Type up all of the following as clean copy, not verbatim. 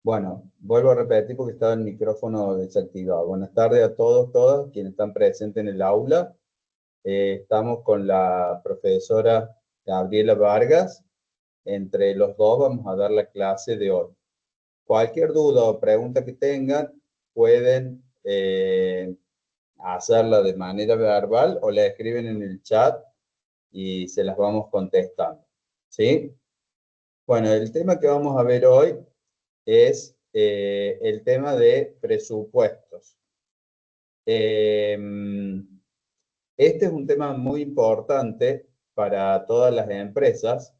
Bueno, vuelvo a repetir porque estaba el micrófono desactivado. Buenas tardes a todos, todas quienes están presentes en el aula. Estamos con la profesora Gabriela Vargas. Entre los dos vamos a dar la clase de hoy. Cualquier duda o pregunta que tengan, pueden hacerla de manera verbal o la escriben en el chat y se las vamos contestando. ¿Sí? Bueno, el tema que vamos a ver hoy es el tema de presupuestos. Este es un tema muy importante para todas las empresas,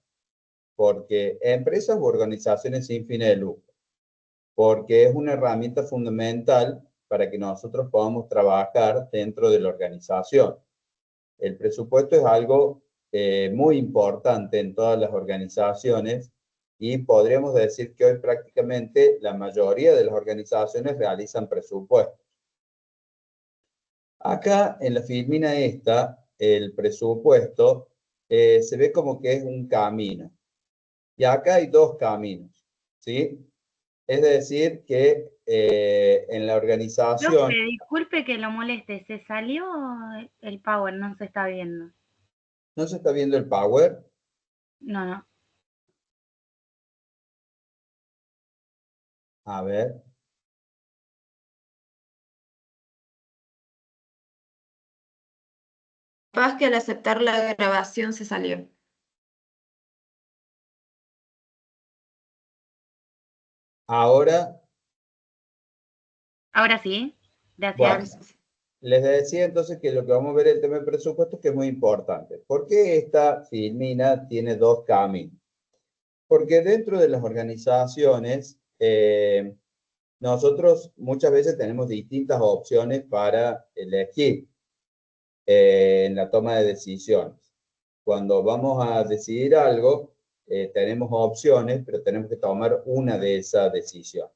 porque empresas u organizaciones sin fines de lucro, porque es una herramienta fundamental para que nosotros podamos trabajar dentro de la organización. El presupuesto es algo muy importante en todas las organizaciones y podríamos decir que hoy prácticamente la mayoría de las organizaciones realizan presupuestos. Acá en la filmina esta, el presupuesto se ve como que es un camino. Y acá hay dos caminos, ¿sí? Es decir, que en la Profe, organización... disculpe que lo moleste, ¿se salió el power? No se está viendo. ¿No se está viendo el power? No. A ver. Capaz que al aceptar la grabación se salió. Ahora, Ahora sí, bueno, gracias. les decía entonces que lo que vamos a ver el tema del presupuesto, que es muy importante. ¿Por qué esta filmina tiene dos caminos? Porque dentro de las organizaciones, nosotros muchas veces tenemos distintas opciones para elegir en la toma de decisiones. Cuando vamos a decidir algo, tenemos opciones, pero tenemos que tomar una de esas decisiones.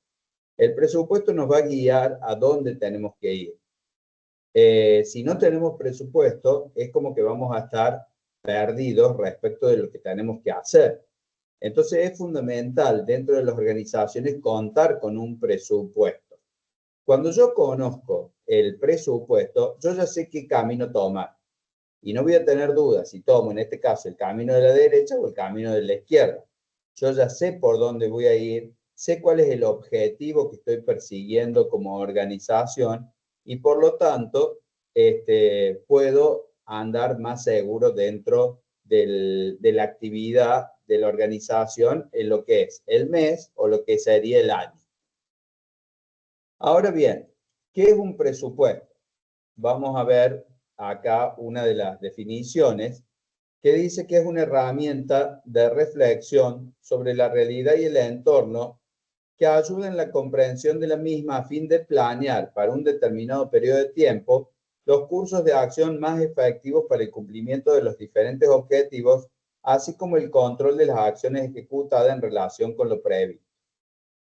El presupuesto nos va a guiar a dónde tenemos que ir. Si no tenemos presupuesto, es como que vamos a estar perdidos respecto de lo que tenemos que hacer. Entonces es fundamental dentro de las organizaciones contar con un presupuesto. Cuando yo conozco el presupuesto, yo ya sé qué camino tomar. Y no voy a tener dudas si tomo en este caso el camino de la derecha o el camino de la izquierda. Yo ya sé por dónde voy a ir, sé cuál es el objetivo que estoy persiguiendo como organización y por lo tanto puedo andar más seguro dentro de la actividad de la organización en lo que es el mes o lo que sería el año. Ahora bien, ¿qué es un presupuesto? Vamos a ver acá una de las definiciones que dice que es una herramienta de reflexión sobre la realidad y el entorno que ayuda en la comprensión de la misma a fin de planear para un determinado periodo de tiempo los cursos de acción más efectivos para el cumplimiento de los diferentes objetivos, así como el control de las acciones ejecutadas en relación con lo previsto.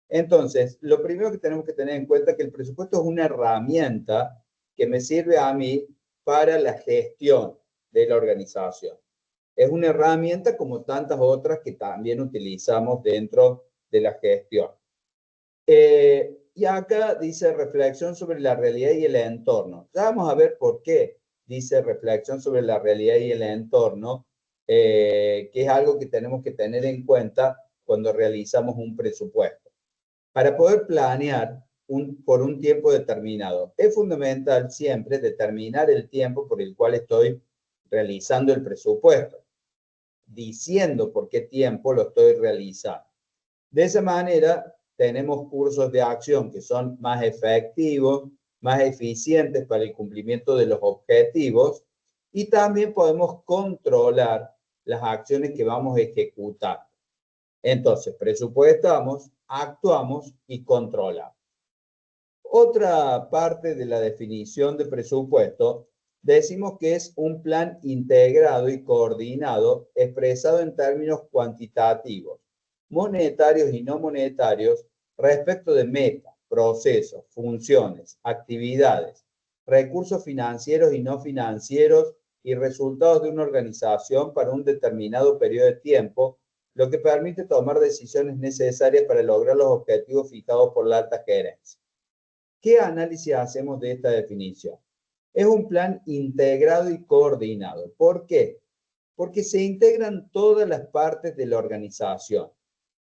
Entonces, lo primero que tenemos que tener en cuenta es que el presupuesto es una herramienta que me sirve a mí para la gestión de la organización. Es una herramienta como tantas otras que también utilizamos dentro de la gestión. Y acá dice reflexión sobre la realidad y el entorno. Ya vamos a ver por qué dice reflexión sobre la realidad y el entorno, que es algo que tenemos que tener en cuenta cuando realizamos un presupuesto. Para poder planear por un tiempo determinado, es fundamental siempre determinar el tiempo por el cual estoy realizando el presupuesto, diciendo por qué tiempo lo estoy realizando. De esa manera, tenemos cursos de acción que son más efectivos, más eficientes para el cumplimiento de los objetivos y también podemos controlar las acciones que vamos a ejecutar. Entonces, presupuestamos, actuamos y controlamos. Otra parte de la definición de presupuesto, decimos que es un plan integrado y coordinado expresado en términos cuantitativos, monetarios y no monetarios respecto de metas, procesos, funciones, actividades, recursos financieros y no financieros y resultados de una organización para un determinado periodo de tiempo lo que permite tomar decisiones necesarias para lograr los objetivos fijados por la alta gerencia. ¿Qué análisis hacemos de esta definición? Es un plan integrado y coordinado. ¿Por qué? Porque se integran todas las partes de la organización,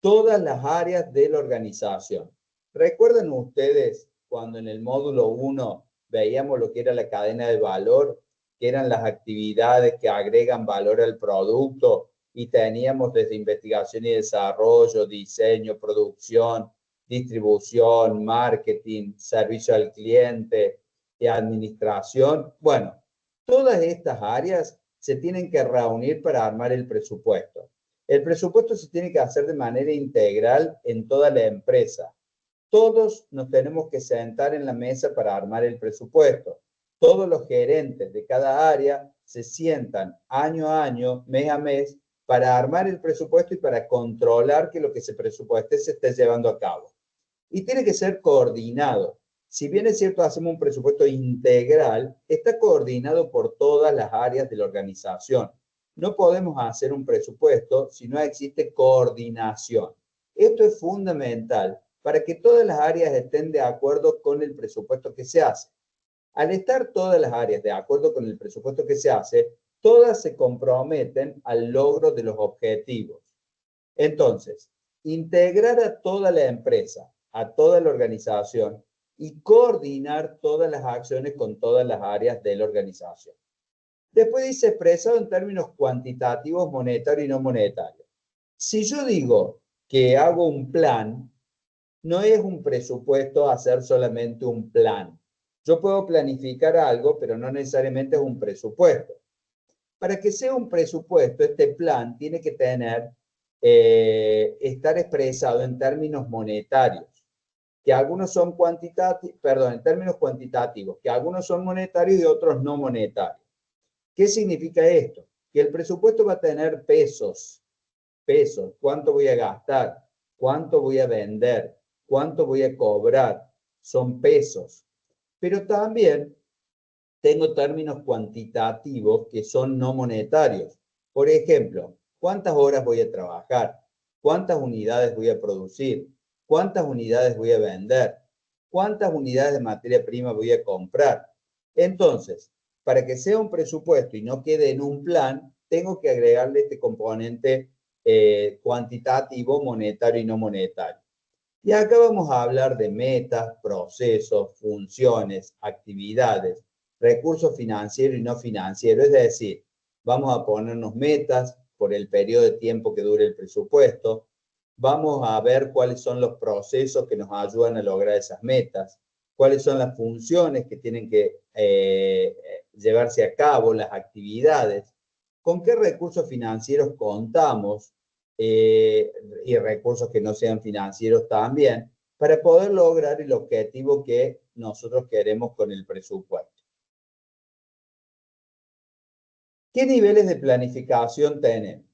todas las áreas de la organización. ¿Recuerdan ustedes cuando en el módulo 1 veíamos lo que era la cadena de valor, que eran las actividades que agregan valor al producto, y teníamos desde investigación y desarrollo, diseño, producción, distribución, marketing, servicio al cliente y administración? Bueno, todas estas áreas se tienen que reunir para armar el presupuesto. El presupuesto se tiene que hacer de manera integral en toda la empresa. Todos nos tenemos que sentar en la mesa para armar el presupuesto. Todos los gerentes de cada área se sientan año a año, mes a mes, para armar el presupuesto y para controlar que lo que se presupueste se esté llevando a cabo. Y tiene que ser coordinado. Si bien es cierto, hacemos un presupuesto integral, está coordinado por todas las áreas de la organización. No podemos hacer un presupuesto si no existe coordinación. Esto es fundamental para que todas las áreas estén de acuerdo con el presupuesto que se hace. Al estar todas las áreas de acuerdo con el presupuesto que se hace, todas se comprometen al logro de los objetivos. Entonces, integrar a toda la empresa, a toda la organización y coordinar todas las acciones con todas las áreas de la organización. Después dice expresado en términos cuantitativos, monetarios y no monetarios. Si yo digo que hago un plan, no es un presupuesto hacer solamente un plan. Yo puedo planificar algo, pero no necesariamente es un presupuesto. Para que sea un presupuesto, este plan tiene que tener, estar expresado en términos monetarios, que algunos son en términos cuantitativos, que algunos son monetarios y otros no monetarios. ¿Qué significa esto? Que el presupuesto va a tener pesos, cuánto voy a gastar, cuánto voy a vender, cuánto voy a cobrar, son pesos. Pero también tengo términos cuantitativos que son no monetarios. Por ejemplo, ¿cuántas horas voy a trabajar? ¿Cuántas unidades voy a producir? ¿Cuántas unidades voy a vender? ¿Cuántas unidades de materia prima voy a comprar? Entonces, para que sea un presupuesto y no quede en un plan, tengo que agregarle este componente cuantitativo, monetario y no monetario. Y acá vamos a hablar de metas, procesos, funciones, actividades, recursos financieros y no financieros. Es decir, vamos a ponernos metas por el periodo de tiempo que dure el presupuesto. Vamos a ver cuáles son los procesos que nos ayudan a lograr esas metas, cuáles son las funciones que tienen que llevarse a cabo, las actividades, con qué recursos financieros contamos, y recursos que no sean financieros también, para poder lograr el objetivo que nosotros queremos con el presupuesto. ¿Qué niveles de planificación tenemos?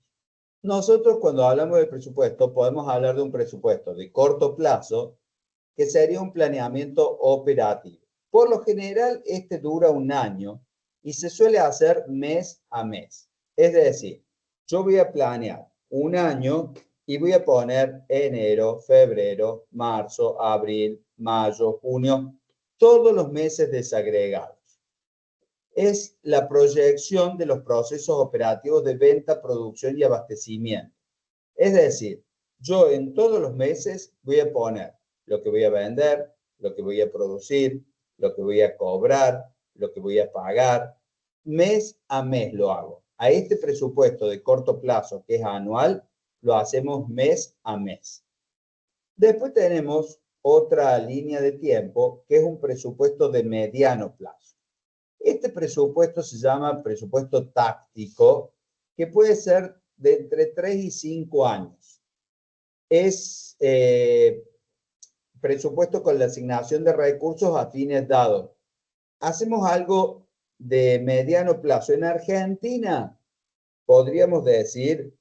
Nosotros cuando hablamos de presupuesto podemos hablar de un presupuesto de corto plazo, que sería un planeamiento operativo. Por lo general, este dura un año y se suele hacer mes a mes. Es decir, yo voy a planear un año y voy a poner enero, febrero, marzo, abril, mayo, junio, todos los meses desagregados. Es la proyección de los procesos operativos de venta, producción y abastecimiento. Es decir, yo en todos los meses voy a poner lo que voy a vender, lo que voy a producir, lo que voy a cobrar, lo que voy a pagar. Mes a mes lo hago. A este presupuesto de corto plazo, que es anual, lo hacemos mes a mes. Después tenemos otra línea de tiempo, que es un presupuesto de mediano plazo. Este presupuesto se llama presupuesto táctico, que puede ser de entre 3 y 5 años. Es presupuesto con la asignación de recursos a fines dados. Hacemos algo de mediano plazo. En Argentina podríamos decir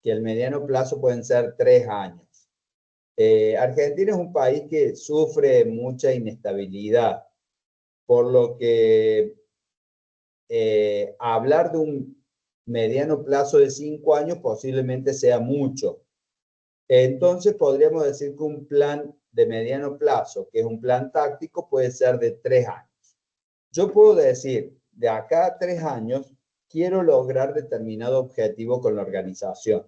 que el mediano plazo pueden ser 3 años. Argentina es un país que sufre mucha inestabilidad, por lo que hablar de un mediano plazo de 5 años posiblemente sea mucho. Entonces podríamos decir que un plan de mediano plazo, que es un plan táctico, puede ser de 3 años. Yo puedo decir, de acá a 3 años, quiero lograr determinado objetivo con la organización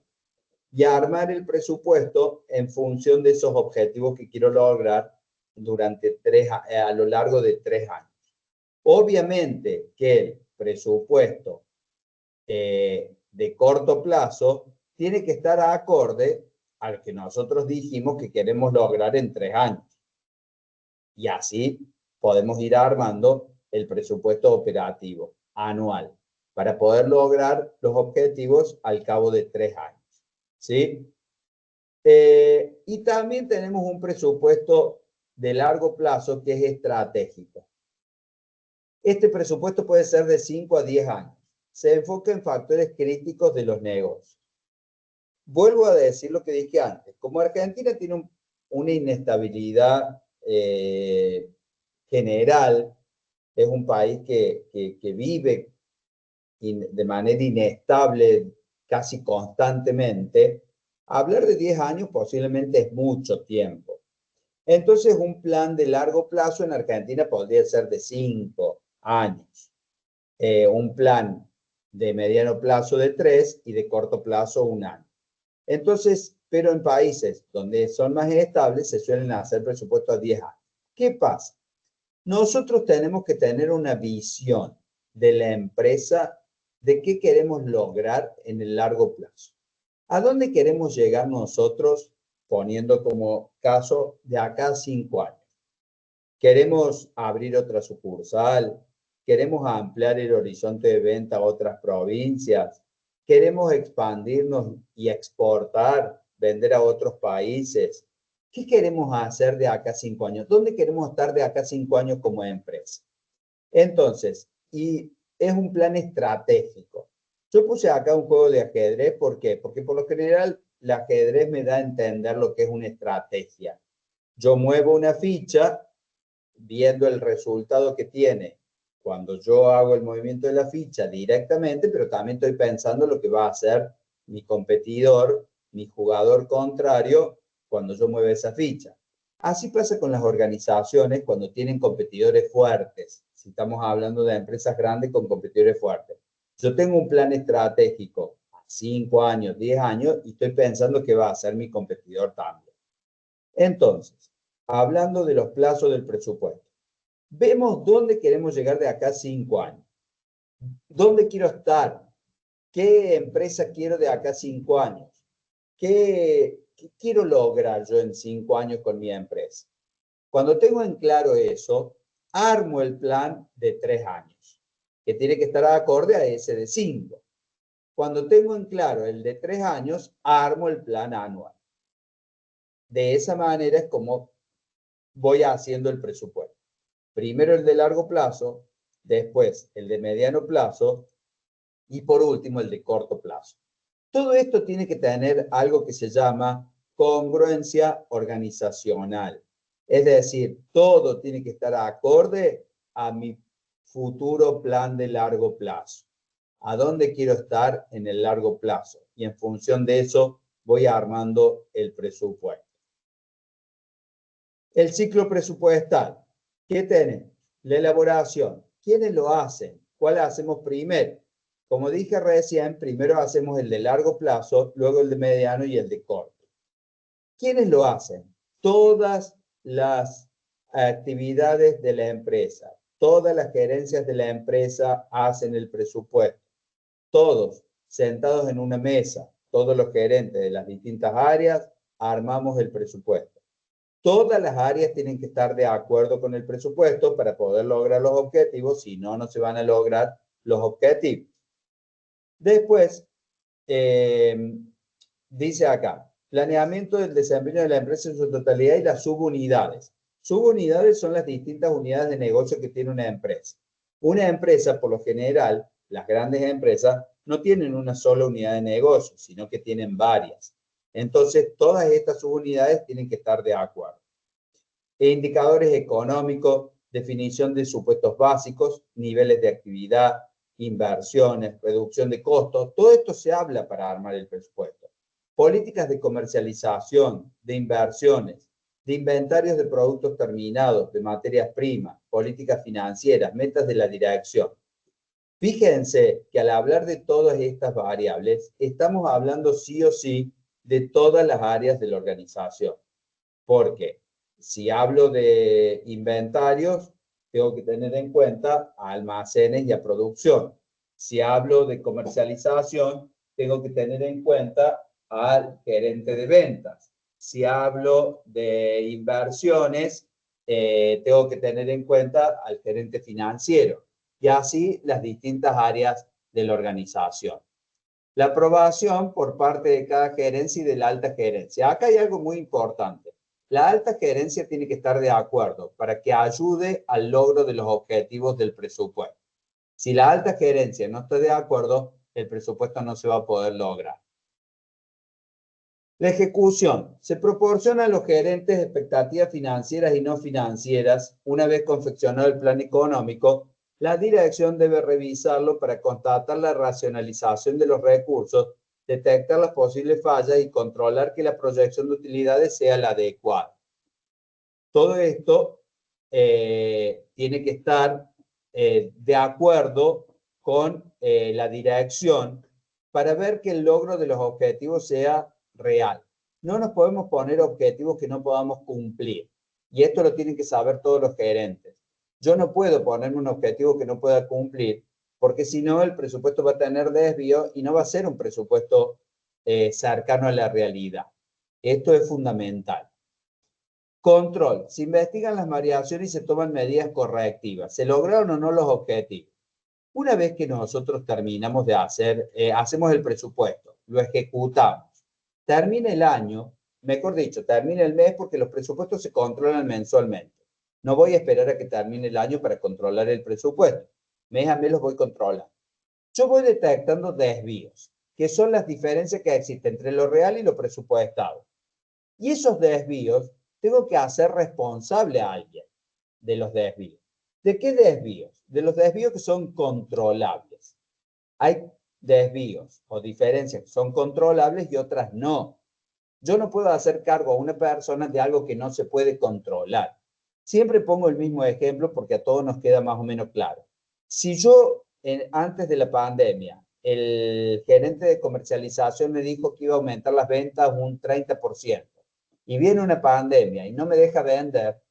y armar el presupuesto en función de esos objetivos que quiero lograr durante a lo largo de 3 años. Obviamente que el presupuesto de corto plazo tiene que estar acorde al que nosotros dijimos que queremos lograr en 3 años. Y así podemos ir armando el presupuesto operativo anual para poder lograr los objetivos al cabo de 3 años. ¿Sí? Y también tenemos un presupuesto de largo plazo que es estratégico. Este presupuesto puede ser de 5 a 10 años. Se enfoca en factores críticos de los negocios. Vuelvo a decir lo que dije antes. Como Argentina tiene una inestabilidad general, es un país que vive de manera inestable casi constantemente, hablar de 10 años posiblemente es mucho tiempo. Entonces, un plan de largo plazo en Argentina podría ser de 5 años. Un plan de mediano plazo de 3 y de corto plazo 1 año. Entonces, pero en países donde son más estables se suelen hacer presupuestos a 10 años. ¿Qué pasa? Nosotros tenemos que tener una visión de la empresa de qué queremos lograr en el largo plazo. ¿A dónde queremos llegar nosotros, poniendo como caso de acá a 5 años? ¿Queremos abrir otra sucursal? ¿Queremos ampliar el horizonte de venta a otras provincias? ¿Queremos expandirnos y exportar, vender a otros países? ¿Qué queremos hacer de acá a 5 años? ¿Dónde queremos estar de acá a 5 años como empresa? Entonces, y es un plan estratégico. Yo puse acá un juego de ajedrez, ¿por qué? Porque por lo general el ajedrez me da a entender lo que es una estrategia. Yo muevo una ficha viendo el resultado que tiene cuando yo hago el movimiento de la ficha directamente, pero también estoy pensando lo que va a hacer mi competidor, mi jugador contrario, cuando yo mueva esa ficha. Así pasa con las organizaciones cuando tienen competidores fuertes. Si estamos hablando de empresas grandes con competidores fuertes. Yo tengo un plan estratégico a 5 años, 10 años, y estoy pensando que va a ser mi competidor también. Entonces, hablando de los plazos del presupuesto, vemos dónde queremos llegar de acá a 5 años. ¿Dónde quiero estar? ¿Qué empresa quiero de acá a 5 años? ¿Qué quiero lograr yo en 5 años con mi empresa? Cuando tengo en claro eso, armo el plan de 3 años, que tiene que estar acorde a ese de 5. Cuando tengo en claro el de 3 años, armo el plan anual. De esa manera es como voy haciendo el presupuesto. Primero el de largo plazo, después el de mediano plazo y por último el de corto plazo. Todo esto tiene que tener algo que se llama congruencia organizacional. Es decir, todo tiene que estar acorde a mi futuro plan de largo plazo. ¿A dónde quiero estar en el largo plazo? Y en función de eso voy armando el presupuesto. El ciclo presupuestal. ¿Qué tenemos? La elaboración. ¿Quiénes lo hacen? ¿Cuál hacemos primero? Como dije recién, primero hacemos el de largo plazo, luego el de mediano y el de corto. ¿Quiénes lo hacen? Todas las actividades de la empresa. Todas las gerencias de la empresa hacen el presupuesto. Todos sentados en una mesa, todos los gerentes de las distintas áreas, armamos el presupuesto. Todas las áreas tienen que estar de acuerdo con el presupuesto para poder lograr los objetivos, si no, no se van a lograr los objetivos. Después, dice acá, planeamiento del desempeño de la empresa en su totalidad y las subunidades. Subunidades son las distintas unidades de negocio que tiene una empresa. Una empresa, por lo general, las grandes empresas, no tienen una sola unidad de negocio, sino que tienen varias. Entonces, todas estas subunidades tienen que estar de acuerdo. Indicadores económicos, definición de supuestos básicos, niveles de actividad, inversiones, reducción de costos, todo esto se habla para armar el presupuesto. Políticas de comercialización, de inversiones, de inventarios de productos terminados, de materias primas, políticas financieras, metas de la dirección. Fíjense que al hablar de todas estas variables, estamos hablando sí o sí de todas las áreas de la organización. Porque si hablo de inventarios, tengo que tener en cuenta a almacenes y a producción. Si hablo de comercialización, tengo que tener en cuenta al gerente de ventas. Si hablo de inversiones, tengo que tener en cuenta al gerente financiero. Y así las distintas áreas de la organización. La aprobación por parte de cada gerencia y de la alta gerencia. Acá hay algo muy importante. La alta gerencia tiene que estar de acuerdo para que ayude al logro de los objetivos del presupuesto. Si la alta gerencia no está de acuerdo, el presupuesto no se va a poder lograr. La ejecución. Se proporciona a los gerentes expectativas financieras y no financieras. Una vez confeccionado el plan económico, la dirección debe revisarlo para constatar la racionalización de los recursos, detectar las posibles fallas y controlar que la proyección de utilidades sea la adecuada. Todo esto tiene que estar de acuerdo con la dirección para ver que el logro de los objetivos sea real. No nos podemos poner objetivos que no podamos cumplir. Y esto lo tienen que saber todos los gerentes. Yo no puedo ponerme un objetivo que no pueda cumplir, porque si no, el presupuesto va a tener desvío y no va a ser un presupuesto cercano a la realidad. Esto es fundamental. Control. Se investigan las variaciones y se toman medidas correctivas. ¿Se lograron o no los objetivos? Una vez que nosotros terminamos de hacemos el presupuesto, lo ejecutamos, termina el año, mejor dicho, termina el mes porque los presupuestos se controlan mensualmente. No voy a esperar a que termine el año para controlar el presupuesto. Mes a mes los voy controlando. Yo voy detectando desvíos, que son las diferencias que existen entre lo real y lo presupuestado. Y esos desvíos, tengo que hacer responsable a alguien de los desvíos. ¿De qué desvíos? De los desvíos que son controlables. Hay desvíos o diferencias que son controlables y otras no. Yo no puedo hacer cargo a una persona de algo que no se puede controlar. Siempre pongo el mismo ejemplo porque a todos nos queda más o menos claro. Si yo, antes de la pandemia, el gerente de comercialización me dijo que iba a aumentar las ventas un 30%, y viene una pandemia y no me deja vender,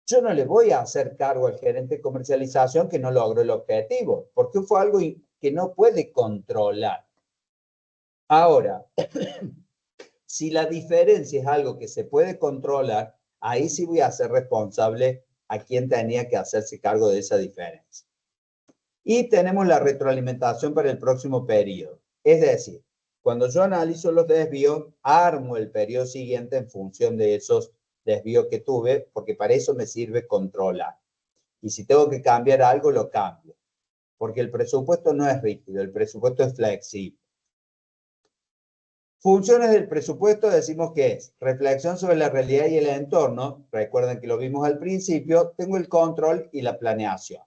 yo no le voy a hacer cargo al gerente de comercialización que no logró el objetivo, porque fue algo que no puede controlar. Ahora, si la diferencia es algo que se puede controlar, ahí sí voy a ser responsable a quien tenía que hacerse cargo de esa diferencia. Y tenemos la retroalimentación para el próximo periodo. Es decir, cuando yo analizo los desvíos, armo el periodo siguiente en función de esos desvíos que tuve, porque para eso me sirve controlar. Y si tengo que cambiar algo, lo cambio. Porque el presupuesto no es rígido, el presupuesto es flexible. Funciones del presupuesto decimos que es reflexión sobre la realidad y el entorno. Recuerden que lo vimos al principio. Tengo el control y la planeación.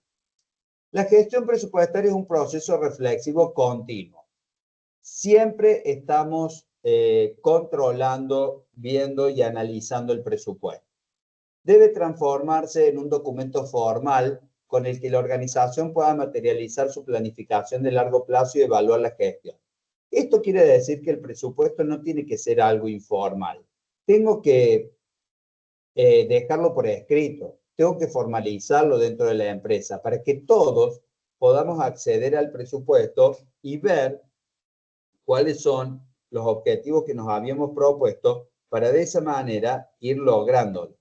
La gestión presupuestaria es un proceso reflexivo continuo. Siempre estamos controlando, viendo y analizando el presupuesto. Debe transformarse en un documento formal con el que la organización pueda materializar su planificación de largo plazo y evaluar la gestión. Esto quiere decir que el presupuesto no tiene que ser algo informal. Tengo que dejarlo por escrito. Tengo que formalizarlo dentro de la empresa para que todos podamos acceder al presupuesto y ver cuáles son los objetivos que nos habíamos propuesto para de esa manera ir lográndolo.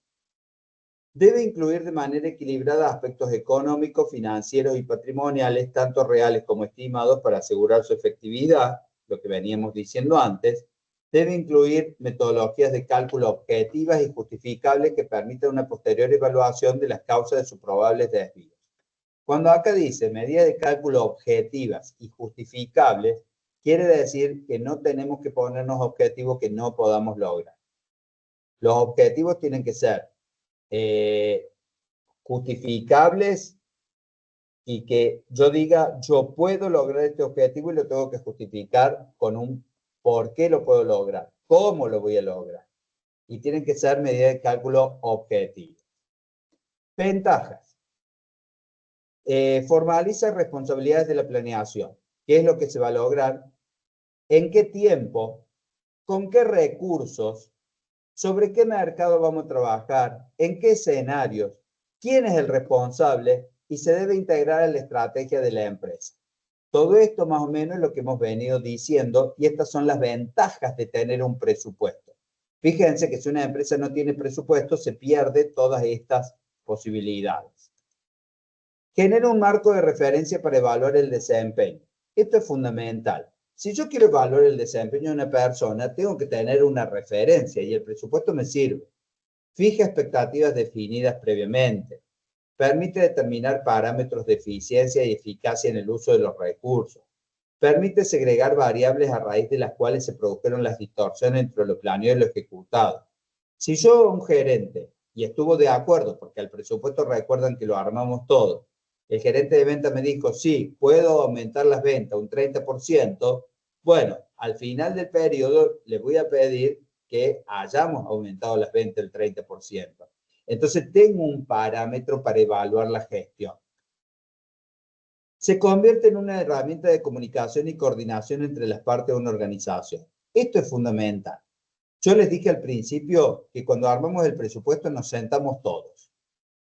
Debe incluir de manera equilibrada aspectos económicos, financieros y patrimoniales, tanto reales como estimados, para asegurar su efectividad, lo que veníamos diciendo antes. Debe incluir metodologías de cálculo objetivas y justificables que permitan una posterior evaluación de las causas de sus probables desvíos. Cuando acá dice medidas de cálculo objetivas y justificables, quiere decir que no tenemos que ponernos objetivos que no podamos lograr. Los objetivos tienen que ser justificables y que yo diga, yo puedo lograr este objetivo y lo tengo que justificar con un por qué lo puedo lograr, cómo lo voy a lograr. Y tienen que ser medidas de cálculo objetivas. Ventajas. Formaliza responsabilidades de la planeación. ¿Qué es lo que se va a lograr? ¿En qué tiempo? ¿Con qué recursos? ¿Sobre qué mercado vamos a trabajar? ¿En qué escenarios? ¿Quién es el responsable? Y se debe integrar en la estrategia de la empresa. Todo esto más o menos es lo que hemos venido diciendo y estas son las ventajas de tener un presupuesto. Fíjense que si una empresa no tiene presupuesto, se pierde todas estas posibilidades. Genera un marco de referencia para evaluar el desempeño. Esto es fundamental. Si yo quiero evaluar el desempeño de una persona, tengo que tener una referencia y el presupuesto me sirve. Fija expectativas definidas previamente. Permite determinar parámetros de eficiencia y eficacia en el uso de los recursos. Permite segregar variables a raíz de las cuales se produjeron las distorsiones entre lo planeado y lo ejecutado. Si yo, un gerente, y estuvo de acuerdo, porque al presupuesto recuerdan que lo armamos todo, el gerente de venta me dijo, sí, puedo aumentar las ventas un 30%, bueno, al final del periodo le voy a pedir que hayamos aumentado las ventas el 30%. Entonces tengo un parámetro para evaluar la gestión. Se convierte en una herramienta de comunicación y coordinación entre las partes de una organización. Esto es fundamental. Yo les dije al principio que cuando armamos el presupuesto nos sentamos todos.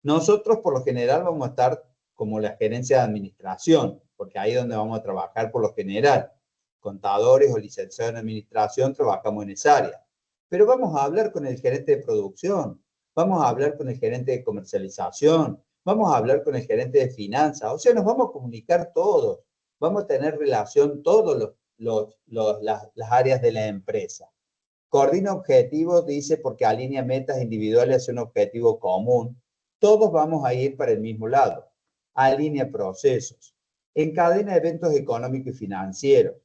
Nosotros por lo general vamos a estar como la gerencia de administración, porque ahí es donde vamos a trabajar por lo general. Contadores o licenciados en administración trabajamos en esa área. Pero vamos a hablar con el gerente de producción, vamos a hablar con el gerente de comercialización, vamos a hablar con el gerente de finanzas, o sea, nos vamos a comunicar todos, vamos a tener relación todos las áreas de la empresa. Coordina objetivos, dice, porque alinea metas individuales hacia un objetivo común. Todos vamos a ir para el mismo lado. Alinea procesos. Encadena eventos económicos y financieros.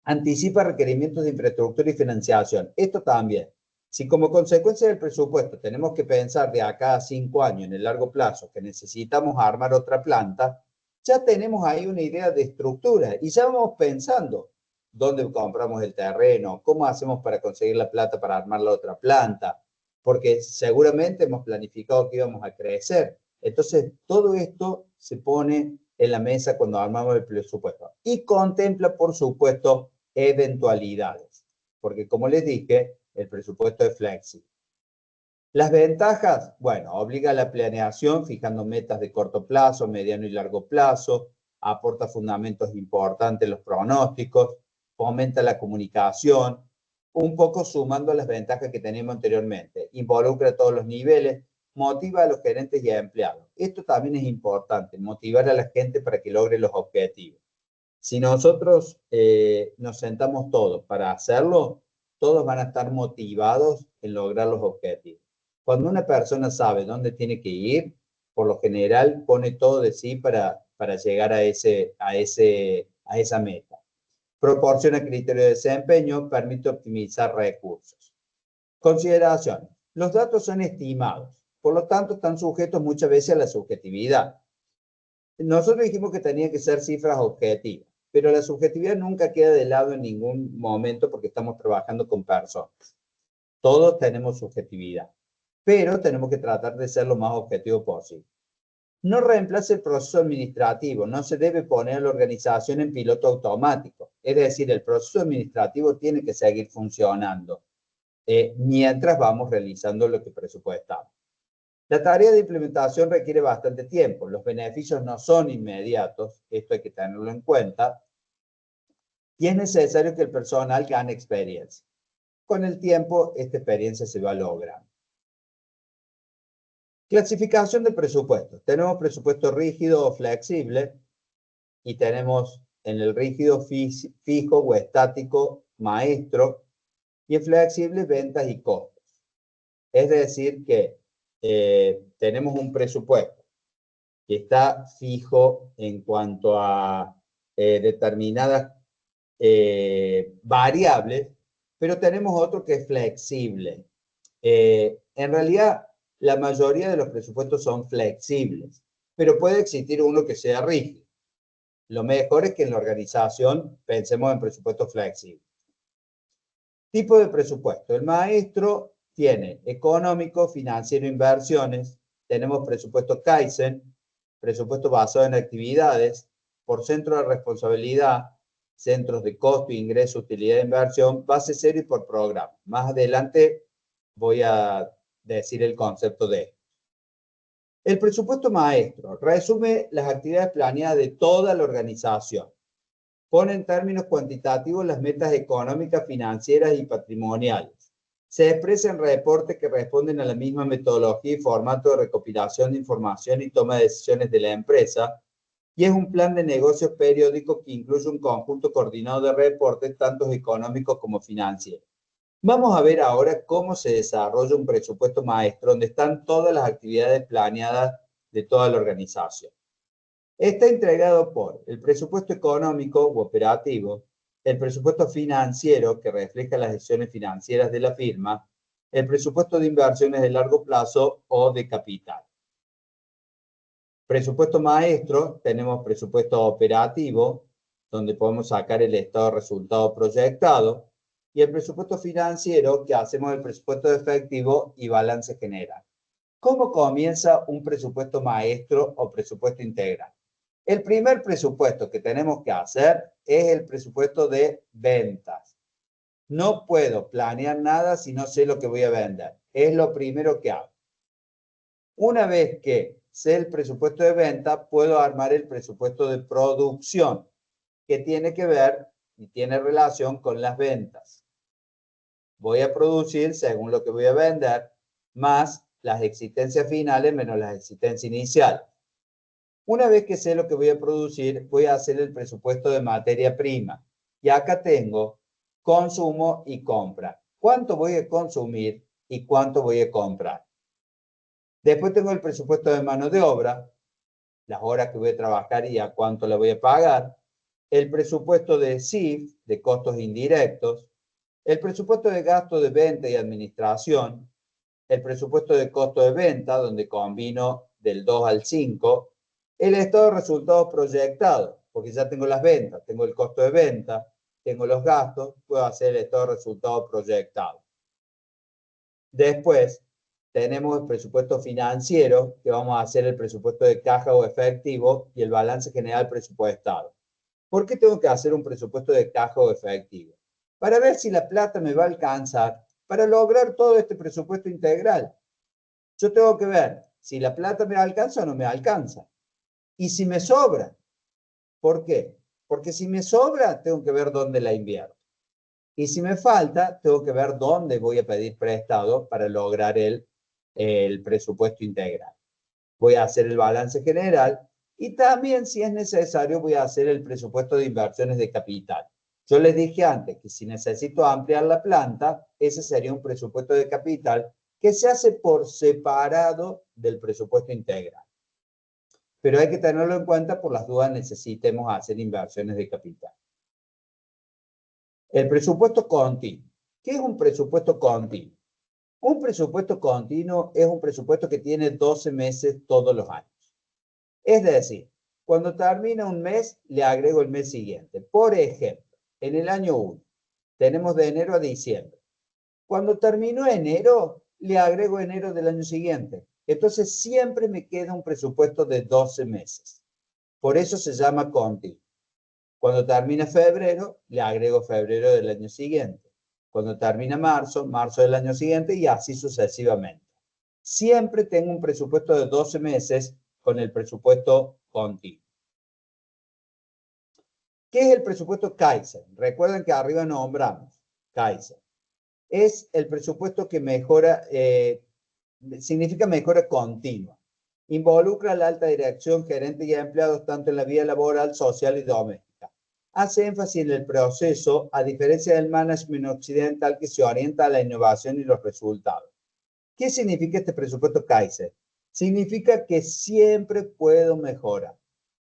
Anticipa requerimientos de infraestructura y financiación. Esto también. Si como consecuencia del presupuesto tenemos que pensar de acá a 5 años en el largo plazo que necesitamos armar otra planta, ya tenemos ahí una idea de estructura y ya vamos pensando dónde compramos el terreno, cómo hacemos para conseguir la plata para armar la otra planta, porque seguramente hemos planificado que íbamos a crecer. Entonces, todo esto se pone en la mesa cuando armamos el presupuesto y contempla, por supuesto, eventualidades, porque como les dije, el presupuesto es flexible. Las ventajas, bueno, obliga a la planeación fijando metas de corto plazo, mediano y largo plazo, aporta fundamentos importantes en los pronósticos, fomenta la comunicación, un poco sumando a las ventajas que teníamos anteriormente, involucra a todos los niveles, motiva a los gerentes y a empleados. Esto también es importante, motivar a la gente para que logre los objetivos. Si nosotros nos sentamos todos para hacerlo, todos van a estar motivados en lograr los objetivos. Cuando una persona sabe dónde tiene que ir, por lo general pone todo de sí para llegar a esa meta. Proporciona criterios de desempeño, permite optimizar recursos. Consideraciones. Los datos son estimados, por lo tanto están sujetos muchas veces a la subjetividad. Nosotros dijimos que tenía que ser cifras objetivas, pero la subjetividad nunca queda de lado en ningún momento porque estamos trabajando con personas. Todos tenemos subjetividad, pero tenemos que tratar de ser lo más objetivo posible. No reemplace el proceso administrativo, no se debe poner a la organización en piloto automático. Es decir, el proceso administrativo tiene que seguir funcionando mientras vamos realizando lo que presupuestamos. La tarea de implementación requiere bastante tiempo. Los beneficios no son inmediatos, esto hay que tenerlo en cuenta, y es necesario que el personal gane experiencia. Con el tiempo, esta experiencia se va logrando. Clasificación de presupuestos. Tenemos presupuesto rígido o flexible y tenemos en el rígido fijo o estático maestro y en flexible ventas y costos. Es decir que tenemos un presupuesto que está fijo en cuanto a determinadas variables, pero tenemos otro que es flexible. En realidad, la mayoría de los presupuestos son flexibles. pero puede existir uno que sea rígido. Lo mejor es que en la organización pensemos en presupuesto flexible. Tipo de presupuesto. El maestro tiene económico, financiero, inversiones. Tenemos presupuesto Kaizen, presupuesto basado en actividades, por centro de responsabilidad, centros de costo, ingreso, utilidad de inversión, base cero y por programa. Más adelante voy a decir el concepto de esto. El presupuesto maestro resume las actividades planeadas de toda la organización. Pone en términos cuantitativos las metas económicas, financieras y patrimoniales. Se expresa en reportes que responden a la misma metodología y formato de recopilación de información y toma de decisiones de la empresa, y es un plan de negocios periódico que incluye un conjunto coordinado de reportes, tanto económicos como financieros. Vamos a ver ahora cómo se desarrolla un presupuesto maestro, donde están todas las actividades planeadas de toda la organización. Está integrado por el presupuesto económico u operativo, el presupuesto financiero, que refleja las decisiones financieras de la firma, el presupuesto de inversiones de largo plazo o de capital. Presupuesto maestro, tenemos presupuesto operativo, donde podemos sacar el estado de resultado proyectado, y el presupuesto financiero, que hacemos el presupuesto de efectivo y balance general. ¿Cómo comienza un presupuesto maestro o presupuesto integral? El primer presupuesto que tenemos que hacer es el presupuesto de ventas. No puedo planear nada si no sé lo que voy a vender. Es lo primero que hago. Una vez que sé el presupuesto de venta, puedo armar el presupuesto de producción, que tiene que ver y tiene relación con las ventas. Voy a producir según lo que voy a vender, más las existencias finales menos las existencias iniciales. Una vez que sé lo que voy a producir, voy a hacer el presupuesto de materia prima. Y acá tengo consumo y compra. ¿Cuánto voy a consumir y cuánto voy a comprar? Después tengo el presupuesto de mano de obra, las horas que voy a trabajar y a cuánto la voy a pagar. El presupuesto de CIF, de costos indirectos. El presupuesto de gasto de venta y administración. El presupuesto de costo de venta, donde combino del 2 al 5. El estado de resultados proyectados, porque ya tengo las ventas, tengo el costo de venta, tengo los gastos, puedo hacer el estado de resultados proyectado. Después, tenemos el presupuesto financiero, que vamos a hacer el presupuesto de caja o efectivo y el balance general presupuestado. ¿Por qué tengo que hacer un presupuesto de caja o efectivo? Para ver si la plata me va a alcanzar para lograr todo este presupuesto integral. Yo tengo que ver si la plata me alcanza o no me alcanza. Y si me sobra. ¿Por qué? Porque si me sobra, tengo que ver dónde la invierto. Y si me falta, tengo que ver dónde voy a pedir prestado para lograr el presupuesto integral. Voy a hacer el balance general y también, si es necesario, voy a hacer el presupuesto de inversiones de capital. Yo les dije antes que si necesito ampliar la planta, ese sería un presupuesto de capital que se hace por separado del presupuesto integral. Pero hay que tenerlo en cuenta por las dudas necesitemos hacer inversiones de capital. El presupuesto continuo. ¿Qué es un presupuesto continuo? Un presupuesto continuo es un presupuesto que tiene 12 meses todos los años. Es decir, cuando termina un mes, le agrego el mes siguiente. Por ejemplo, en el año 1, tenemos de enero a diciembre. Cuando terminó enero, le agrego enero del año siguiente. Entonces, siempre me queda un presupuesto de 12 meses. Por eso se llama continuo. Cuando termina febrero, le agrego febrero del año siguiente. Cuando termina marzo, marzo del año siguiente y así sucesivamente. Siempre tengo un presupuesto de 12 meses con el presupuesto continuo. ¿Qué es el presupuesto Kaizen? Recuerden que arriba nombramos Kaizen. Es el presupuesto que mejora, significa mejora continua. Involucra a la alta dirección, gerente y empleados tanto en la vida laboral, social y doméstica. Hace énfasis en el proceso, a diferencia del management occidental que se orienta a la innovación y los resultados. ¿Qué significa este presupuesto Kaizen? Significa que siempre puedo mejorar.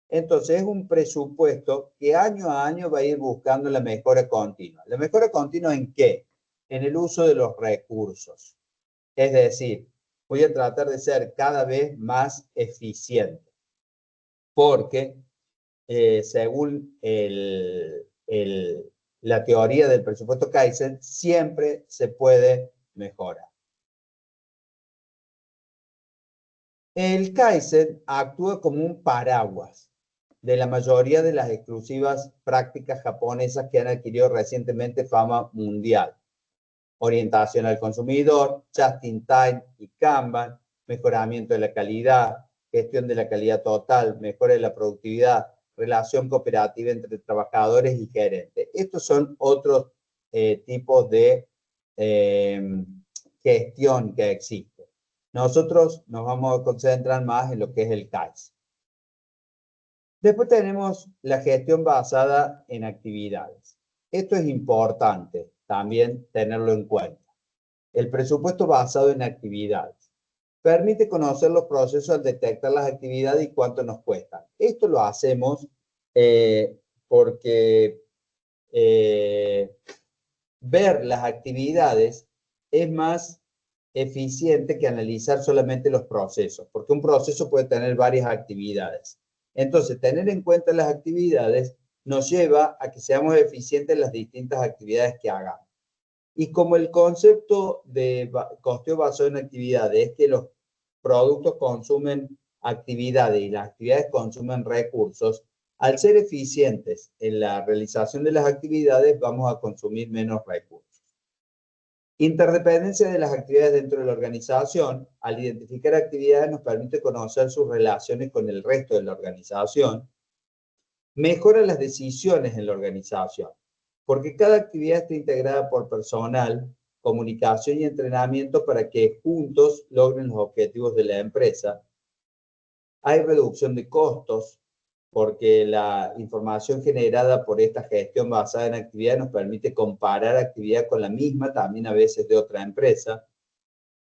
Entonces, es un presupuesto que año a año va a ir buscando la mejora continua. ¿La mejora continua en qué? En el uso de los recursos. Es decir, voy a tratar de ser cada vez más eficiente. porque según la teoría del presupuesto Kaizen, siempre se puede mejorar. El Kaizen actúa como un paraguas de la mayoría de las exclusivas prácticas japonesas que han adquirido recientemente fama mundial. Orientación al consumidor, just in time y Kanban, mejoramiento de la calidad, gestión de la calidad total, mejora de la productividad, relación cooperativa entre trabajadores y gerentes. Estos son otros tipos de gestión que existen. Nosotros nos vamos a concentrar más en lo que es el Kaizen. Después tenemos la gestión basada en actividades. Esto es importante también tenerlo en cuenta. El presupuesto basado en actividades permite conocer los procesos al detectar las actividades y cuánto nos cuestan. Esto lo hacemos porque ver las actividades es más eficiente que analizar solamente los procesos, porque un proceso puede tener varias actividades. Entonces, tener en cuenta las actividades nos lleva a que seamos eficientes en las distintas actividades que hagamos. Y como el concepto de costeo basado en actividades es que los productos consumen actividades y las actividades consumen recursos, al ser eficientes en la realización de las actividades, vamos a consumir menos recursos. Interdependencia de las actividades dentro de la organización. Al identificar actividades nos permite conocer sus relaciones con el resto de la organización. Mejora las decisiones en la organización, porque cada actividad está integrada por personal, comunicación y entrenamiento para que juntos logren los objetivos de la empresa. Hay reducción de costos, porque la información generada por esta gestión basada en actividad nos permite comparar actividad con la misma, también a veces de otra empresa.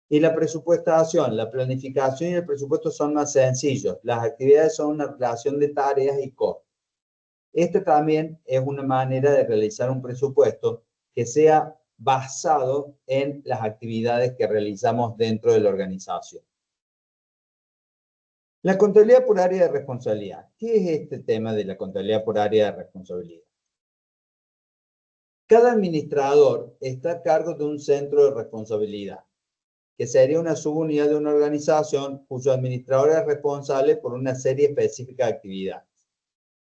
Y la presupuestación, la planificación y el presupuesto son más sencillos. Las actividades son una relación de tareas y costos. Esta también es una manera de realizar un presupuesto que sea basado en las actividades que realizamos dentro de la organización. La contabilidad por área de responsabilidad. ¿Qué es este tema de la contabilidad por área de responsabilidad? Cada administrador está a cargo de un centro de responsabilidad, que sería una subunidad de una organización cuyo administrador es responsable por una serie específica de actividades.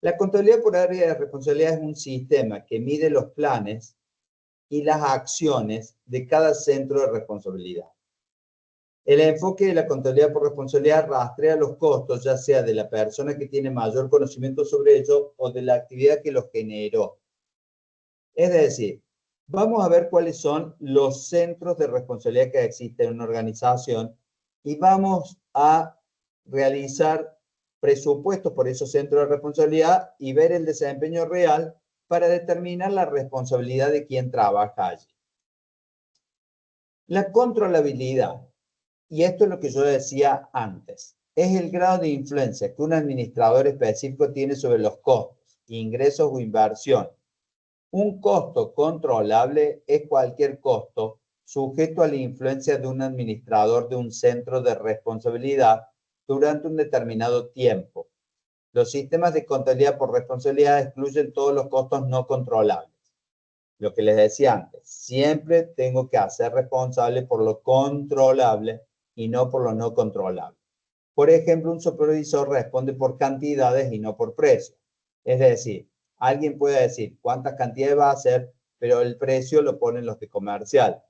La contabilidad por área de responsabilidad es un sistema que mide los planes y las acciones de cada centro de responsabilidad. El enfoque de la contabilidad por responsabilidad rastrea los costos, ya sea de la persona que tiene mayor conocimiento sobre ello o de la actividad que los generó. Es decir, vamos a ver cuáles son los centros de responsabilidad que existen en una organización y vamos a realizar presupuestos por esos centros de responsabilidad y ver el desempeño real para determinar la responsabilidad de quien trabaja allí. La controlabilidad. Y esto es lo que yo decía antes. Es el grado de influencia que un administrador específico tiene sobre los costos, ingresos o inversión. Un costo controlable es cualquier costo sujeto a la influencia de un administrador de un centro de responsabilidad durante un determinado tiempo. Los sistemas de contabilidad por responsabilidad excluyen todos los costos no controlables. Lo que les decía antes, siempre tengo que hacer responsable por lo controlable y no por lo no controlable. Por ejemplo, un supervisor responde por cantidades y no por precio. Es decir, alguien puede decir cuántas cantidades va a hacer, pero el precio lo ponen los de comercial.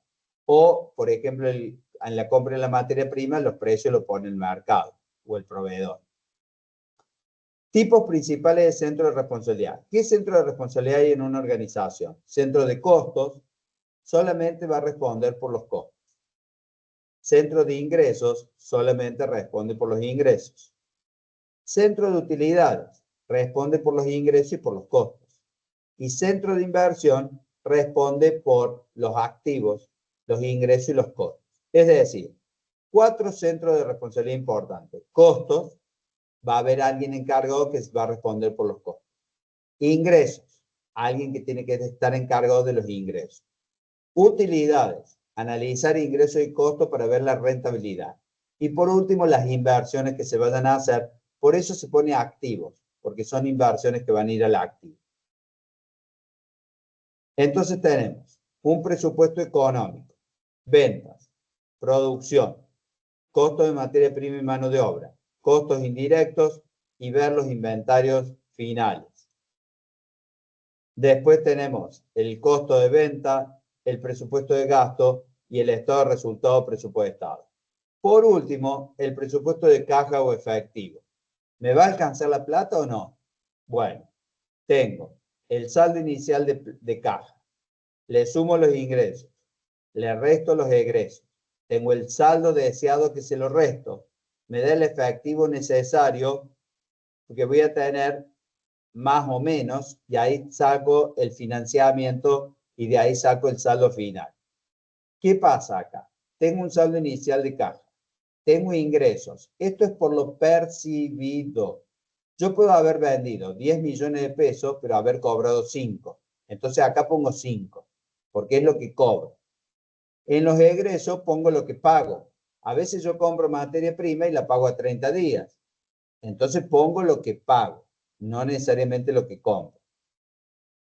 O, por ejemplo, en la compra de la materia prima, los precios lo pone el mercado o el proveedor. Tipos principales de centro de responsabilidad. ¿Qué centro de responsabilidad hay en una organización? Centro de costos, solamente va a responder por los costos. Centro de ingresos, solamente responde por los ingresos. Centro de utilidades, responde por los ingresos y por los costos. Y centro de inversión, responde por los activos, los ingresos y los costos. Es decir, 4 centros de responsabilidad importantes. Costos, va a haber alguien encargado que va a responder por los costos. Ingresos, alguien que tiene que estar encargado de los ingresos. Utilidades, analizar ingresos y costos para ver la rentabilidad. Y por último, las inversiones que se vayan a hacer Por eso se pone activos, porque son inversiones que van a ir al activo. Entonces tenemos un presupuesto económico, ventas, producción, costo de materia prima y mano de obra, costos indirectos y ver los inventarios finales. Después tenemos el costo de venta, el presupuesto de gasto y el estado de resultado presupuestado. Por último, el presupuesto de caja o efectivo. ¿Me va a alcanzar la plata o no? Bueno, tengo el saldo inicial de caja, le sumo los ingresos, le resto los egresos, tengo el saldo deseado que se lo resto, me da el efectivo necesario que voy a tener más o menos, y ahí saco el financiamiento y de ahí saco el saldo final. ¿Qué pasa acá? Tengo un saldo inicial de caja, tengo ingresos, esto es por lo percibido. Yo puedo haber vendido 10 millones de pesos, pero haber cobrado 5. Entonces acá pongo 5, porque es lo que cobro. En los egresos pongo lo que pago. A veces yo compro materia prima y la pago a 30 días. Entonces pongo lo que pago, no necesariamente lo que compro.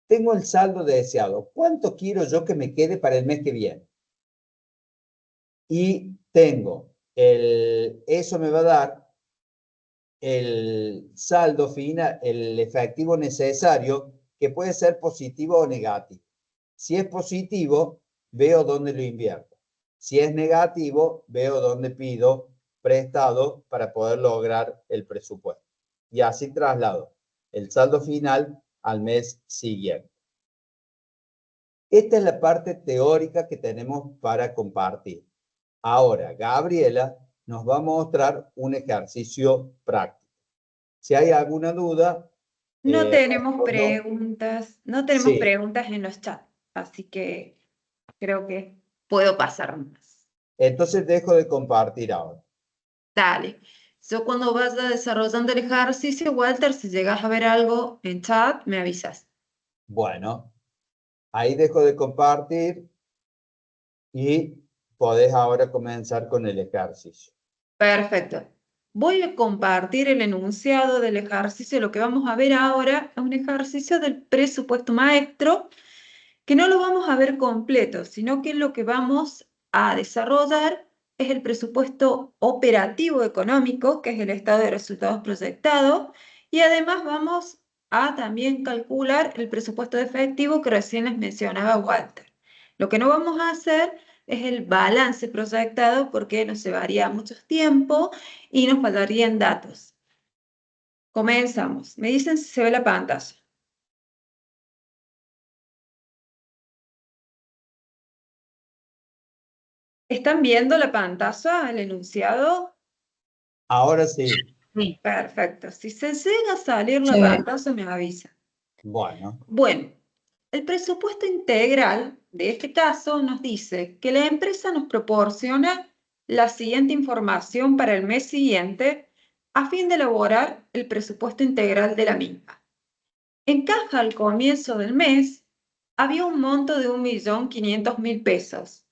Tengo el saldo deseado. ¿Cuánto quiero yo que me quede para el mes que viene? Y tengo eso me va a dar el saldo final, el efectivo necesario, que puede ser positivo o negativo. Si es positivo, veo dónde lo invierto. Si es negativo, veo dónde pido prestado para poder lograr el presupuesto. Y así traslado el saldo final al mes siguiente. Esta es la parte teórica que tenemos para compartir. Ahora, Gabriela nos va a mostrar un ejercicio práctico. Si hay alguna duda, No tenemos respondo. preguntas, no tenemos Sí, preguntas en los chats, así que creo que puedo pasar más. entonces dejo de compartir ahora. Dale. Yo cuando vaya desarrollando el ejercicio, Walter, si llegas a ver algo en chat, me avisas. Bueno, ahí dejo de compartir y podés ahora comenzar con el ejercicio. Perfecto. Voy a compartir el enunciado del ejercicio. Lo que vamos a ver ahora es un ejercicio del presupuesto maestro, que no lo vamos a ver completo, sino que lo que vamos a desarrollar es el presupuesto operativo económico, que es el estado de resultados proyectado, y además vamos a también calcular el presupuesto de efectivo que recién les mencionaba Walter. Lo que no vamos a hacer es el balance proyectado porque nos llevaría mucho tiempo y nos faltarían datos. Comenzamos. Me dicen si se ve la pantalla. ¿Están viendo la pantalla, el enunciado? Ahora sí. Sí. Perfecto. Si se llega a salir la Sí. pantalla, me avisa. Bueno, Bueno, el presupuesto integral de este caso nos dice que la empresa nos proporciona la siguiente información para el mes siguiente a fin de elaborar el presupuesto integral de la misma. En caja al comienzo del mes había un monto de 1.500.000 pesos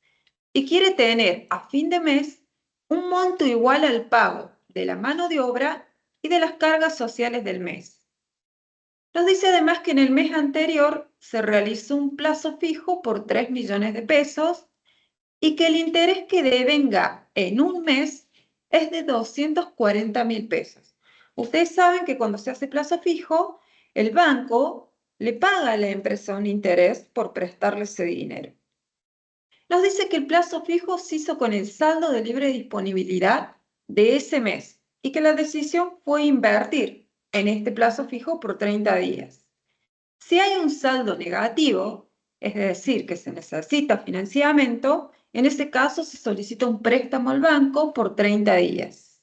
y quiere tener a fin de mes un monto igual al pago de la mano de obra y de las cargas sociales del mes. Nos dice además que en el mes anterior se realizó un plazo fijo por 3 millones de pesos y que el interés que devenga en un mes es de 240.000 pesos. Ustedes saben que cuando se hace plazo fijo, el banco le paga a la empresa un interés por prestarle ese dinero. Nos dice que el plazo fijo se hizo con el saldo de libre disponibilidad de ese mes y que la decisión fue invertir en este plazo fijo por 30 días. Si hay un saldo negativo, es decir, que se necesita financiamiento, en ese caso se solicita un préstamo al banco por 30 días.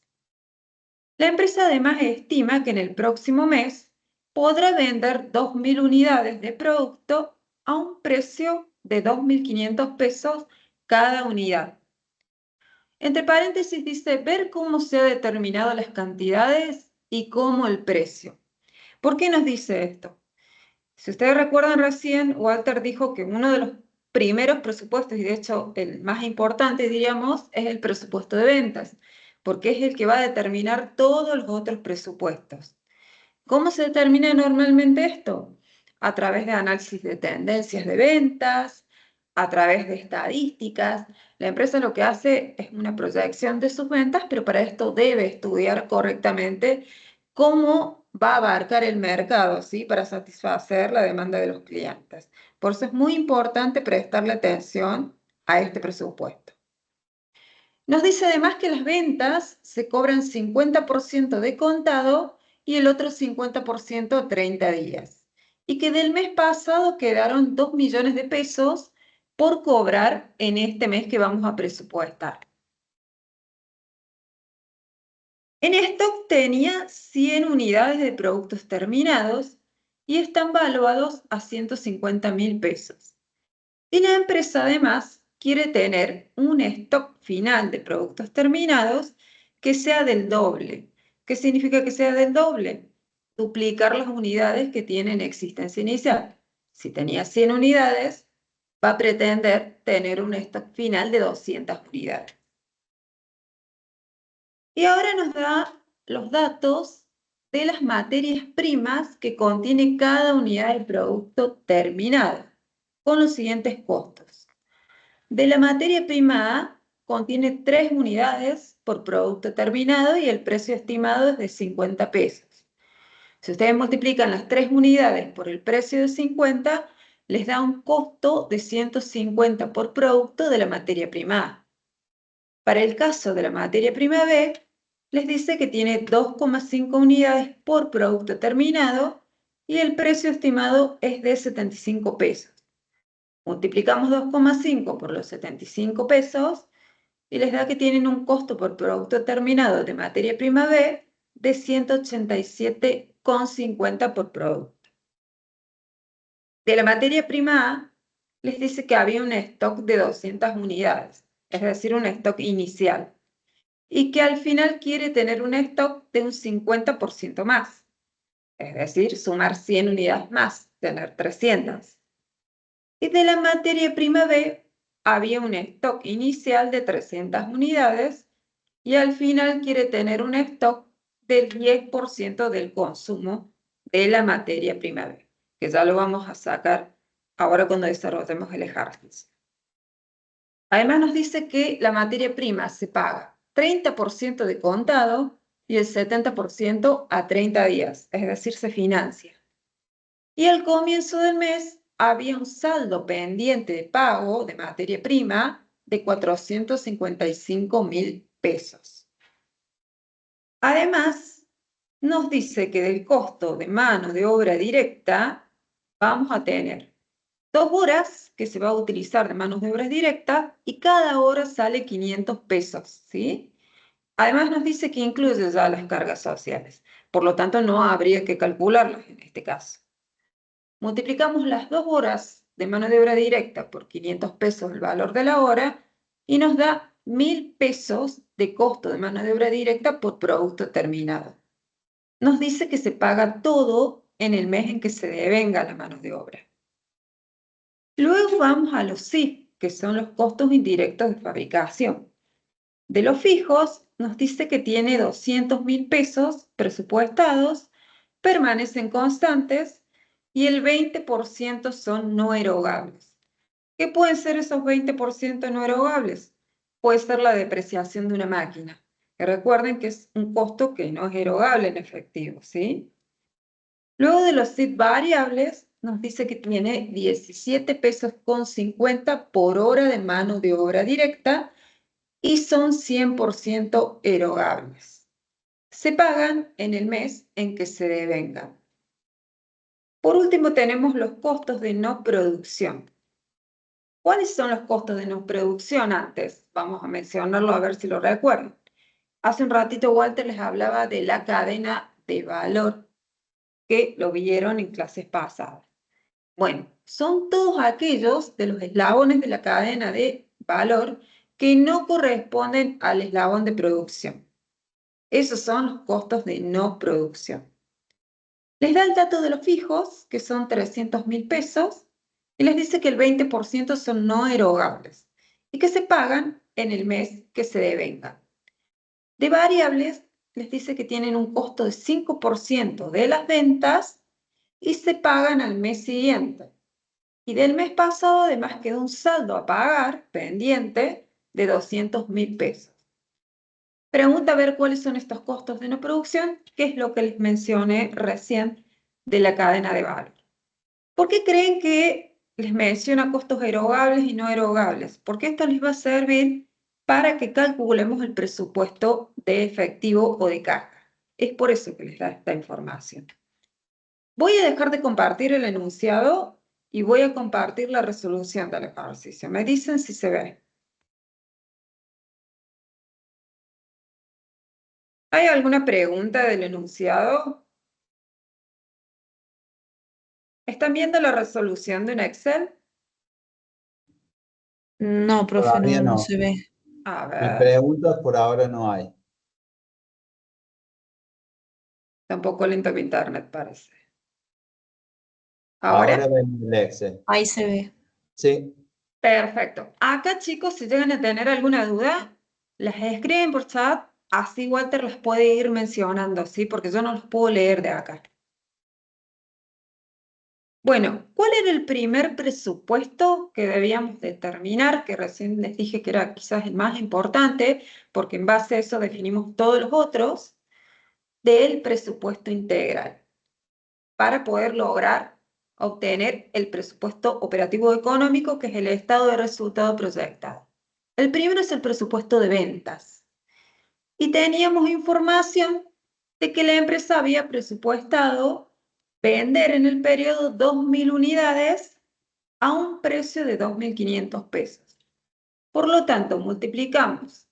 La empresa además estima que en el próximo mes podrá vender 2.000 unidades de producto a un precio de 2.500 pesos cada unidad. Entre paréntesis dice ver cómo se han determinado las cantidades y cómo el precio. ¿Por qué nos dice esto? Si ustedes recuerdan recién, Walter dijo que uno de los primeros presupuestos, y de hecho el más importante, diríamos, es el presupuesto de ventas, porque es el que va a determinar todos los otros presupuestos. ¿Cómo se determina normalmente esto? A través de análisis de tendencias de ventas, a través de estadísticas. La empresa lo que hace es una proyección de sus ventas, pero para esto debe estudiar correctamente cómo va a abarcar el mercado, ¿sí? Para satisfacer la demanda de los clientes. Por eso es muy importante prestarle atención a este presupuesto. Nos dice además que las ventas se cobran 50% de contado y el otro 50% a 30 días. Y que del mes pasado quedaron 2 millones de pesos por cobrar en este mes que vamos a presupuestar. En stock tenía 100 unidades de productos terminados y están valuados a 150.000 pesos. Y la empresa además quiere tener un stock final de productos terminados que sea del doble. ¿Qué significa que sea del doble? Duplicar las unidades que tienen existencia inicial. Si tenía 100 unidades, va a pretender tener un stock final de 200 unidades. Y ahora nos da los datos de las materias primas que contiene cada unidad de producto terminado, con los siguientes costos. De la materia prima A, contiene 3 unidades por producto terminado y el precio estimado es de 50 pesos. Si ustedes multiplican las 3 unidades por el precio de 50, les da un costo de 150 por producto de la materia prima A. Para el caso de la materia prima B, les dice que tiene 2,5 unidades por producto terminado y el precio estimado es de 75 pesos. Multiplicamos 2,5 por los 75 pesos y les da que tienen un costo por producto terminado de materia prima B de 187,50 por producto. De la materia prima A, les dice que había un stock de 200 unidades, es decir, un stock inicial, y que al final quiere tener un stock de un 50% más, es decir, sumar 100 unidades más, tener 300. Y de la materia prima B había un stock inicial de 300 unidades y al final quiere tener un stock del 10% del consumo de la materia prima B, que ya lo vamos a sacar ahora cuando desarrollemos el ejercicio. Además nos dice que la materia prima se paga 30% de contado y el 70% a 30 días, es decir, se financia. Y al comienzo del mes había un saldo pendiente de pago de materia prima de 455.000 pesos. Además, nos dice que del costo de mano de obra directa vamos a tener 2 horas que se va a utilizar de manos de obra directa y cada hora sale 500 pesos, ¿sí? Además nos dice que incluye ya las cargas sociales, por lo tanto no habría que calcularlas en este caso. Multiplicamos las 2 horas de mano de obra directa por 500 pesos el valor de la hora y nos da 1.000 pesos de costo de mano de obra directa por producto terminado. Nos dice que se paga todo en el mes en que se devenga la mano de obra. Luego vamos a los SIF, que son los costos indirectos de fabricación. De los fijos, nos dice que tiene 200.000 pesos presupuestados, permanecen constantes y el 20% son no erogables. ¿Qué pueden ser esos 20% no erogables? Puede ser la depreciación de una máquina, que recuerden que es un costo que no es erogable en efectivo, ¿sí? Luego de los SIF variables, nos dice que tiene 17 pesos con 50 por hora de mano de obra directa y son 100% erogables. Se pagan en el mes en que se devengan. Por último, tenemos los costos de no producción. ¿Cuáles son los costos de no producción antes? Vamos a mencionarlo a ver si lo recuerdan. Hace un ratito Walter les hablaba de la cadena de valor, que lo vieron en clases pasadas. Bueno, son todos aquellos de los eslabones de la cadena de valor que no corresponden al eslabón de producción. Esos son los costos de no producción. Les da el dato de los fijos, que son 300.000 pesos, y les dice que el 20% son no erogables y que se pagan en el mes que se devengan. De variables, les dice que tienen un costo de 5% de las ventas y se pagan al mes siguiente. Y del mes pasado además quedó un saldo a pagar pendiente de 200.000 pesos. Pregunta a ver cuáles son estos costos de no producción, que es lo que les mencioné recién de la cadena de valor. ¿Por qué creen que les menciona costos erogables y no erogables? Porque esto les va a servir para que calculemos el presupuesto de efectivo o de caja. Es por eso que les da esta información. Voy a dejar de compartir el enunciado y voy a compartir la resolución del ejercicio. Me dicen si se ve. ¿Hay alguna pregunta del enunciado? ¿Están viendo la resolución de un Excel? No, profe, Todavía no no. se ve. A Y ver, preguntas por ahora no hay. tampoco lento mi internet parece. Ahora ¿Ahora? ven el Excel. Ahí se ve. Sí. Perfecto. Acá, chicos, si llegan a tener alguna duda, las escriben por chat, así Walter las puede ir mencionando, ¿sí? Porque yo no los puedo leer de acá. Bueno, ¿cuál era el primer presupuesto que debíamos determinar? Que recién les dije que era quizás el más importante, porque en base a eso definimos todos los otros, del presupuesto integral, para poder lograr obtener el presupuesto operativo económico, que es el estado de resultado proyectado. El primero es el presupuesto de ventas. Y teníamos información de que la empresa había presupuestado vender en el periodo 2.000 unidades a un precio de 2.500 pesos. Por lo tanto, multiplicamos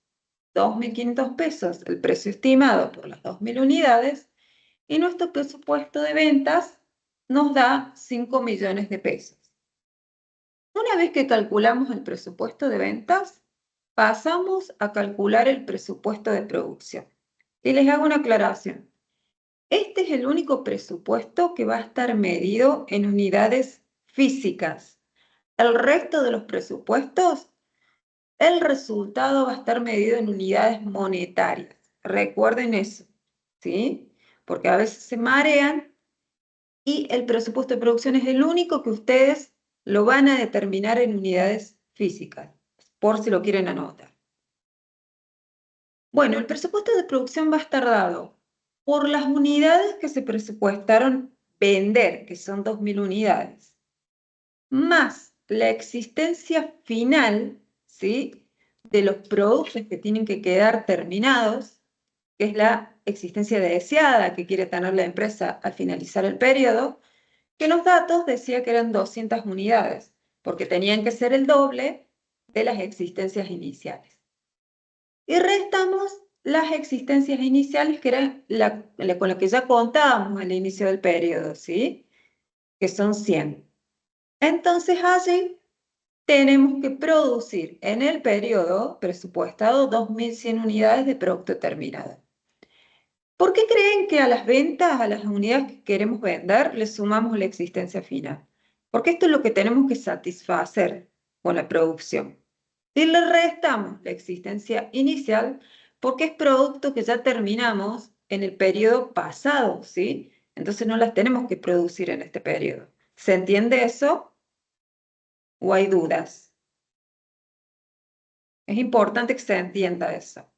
2.500 pesos, el precio estimado, por las 2.000 unidades, y nuestro presupuesto de ventas nos da 5 millones de pesos. Una vez que calculamos el presupuesto de ventas, pasamos a calcular el presupuesto de producción. Y les hago una aclaración. Este es el único presupuesto que va a estar medido en unidades físicas. El resto de los presupuestos, el resultado va a estar medido en unidades monetarias. Recuerden eso, ¿sí? Porque a veces se marean y el presupuesto de producción es el único que ustedes lo van a determinar en unidades físicas, por si lo quieren anotar. Bueno, el presupuesto de producción va a estar dado por las unidades que se presupuestaron vender, que son 2.000 unidades, más la existencia final, ¿sí?, de los productos que tienen que quedar terminados, que es la existencia deseada que quiere tener la empresa al finalizar el periodo, que los datos decía que eran 200 unidades, porque tenían que ser el doble de las existencias iniciales. Y restamos las existencias iniciales, que eran con la que ya contábamos al inicio del periodo, ¿sí?, que son 100. Entonces allí tenemos que producir en el periodo presupuestado 2.100 unidades de producto terminado. ¿Por qué creen que a las ventas, a las unidades que queremos vender, le sumamos la existencia final? Porque esto es lo que tenemos que satisfacer con la producción. Y le restamos la existencia inicial porque es producto que ya terminamos en el periodo pasado, ¿sí? Entonces no las tenemos que producir en este periodo. ¿Se entiende eso? ¿O hay dudas? Es importante que se entienda eso.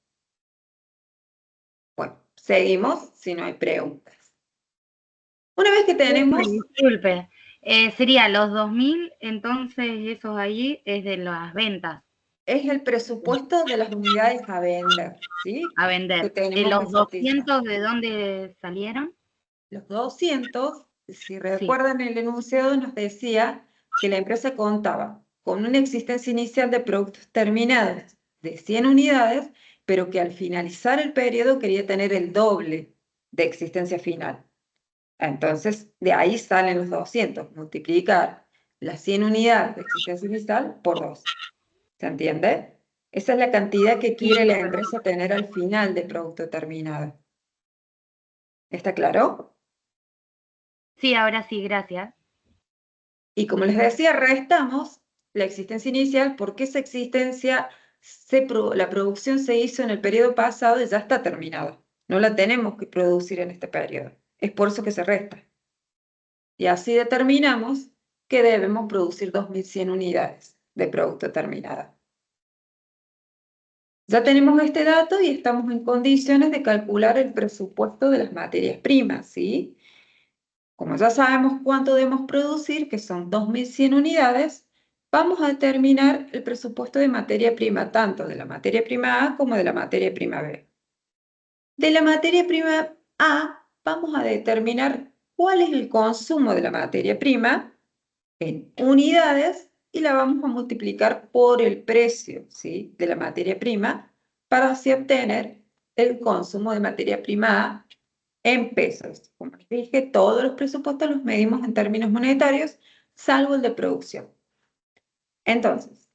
Bueno, seguimos si no hay preguntas. Una vez que tenemos... Disculpe, sería los 2.000, entonces esos ahí es de las ventas Es el presupuesto de las unidades a vender, ¿sí? a Que vender. tenemos que ¿Los satisfacer. 200 de dónde salieron? Los 200, si Sí, recuerdan el enunciado, nos decía que la empresa contaba con una existencia inicial de productos terminados de 100 unidades, pero que al finalizar el periodo quería tener el doble de existencia final. Entonces, de ahí salen los 200, multiplicar las 100 unidades de existencia inicial por 2. ¿Se entiende? Esa es la cantidad que quiere la empresa tener al final del producto terminado. ¿Está claro? sí, ahora sí, gracias. Y como les decía, restamos la existencia inicial porque esa existencia la producción se hizo en el periodo pasado y ya está terminada. No la tenemos que producir en este periodo. Es por eso que se resta. Y así determinamos que debemos producir 2.100 unidades de producto terminado. Ya tenemos este dato y estamos en condiciones de calcular el presupuesto de las materias primas, ¿sí? Como ya sabemos cuánto debemos producir, que son 2.100 unidades, vamos a determinar el presupuesto de materia prima, tanto de la materia prima A como de la materia prima B. De la materia prima A, vamos a determinar cuál es el consumo de la materia prima en unidades y la vamos a multiplicar por el precio, ¿sí?, de la materia prima para así obtener el consumo de materia prima A en pesos. Como les dije, todos los presupuestos los medimos en términos monetarios, salvo el de producción. Entonces,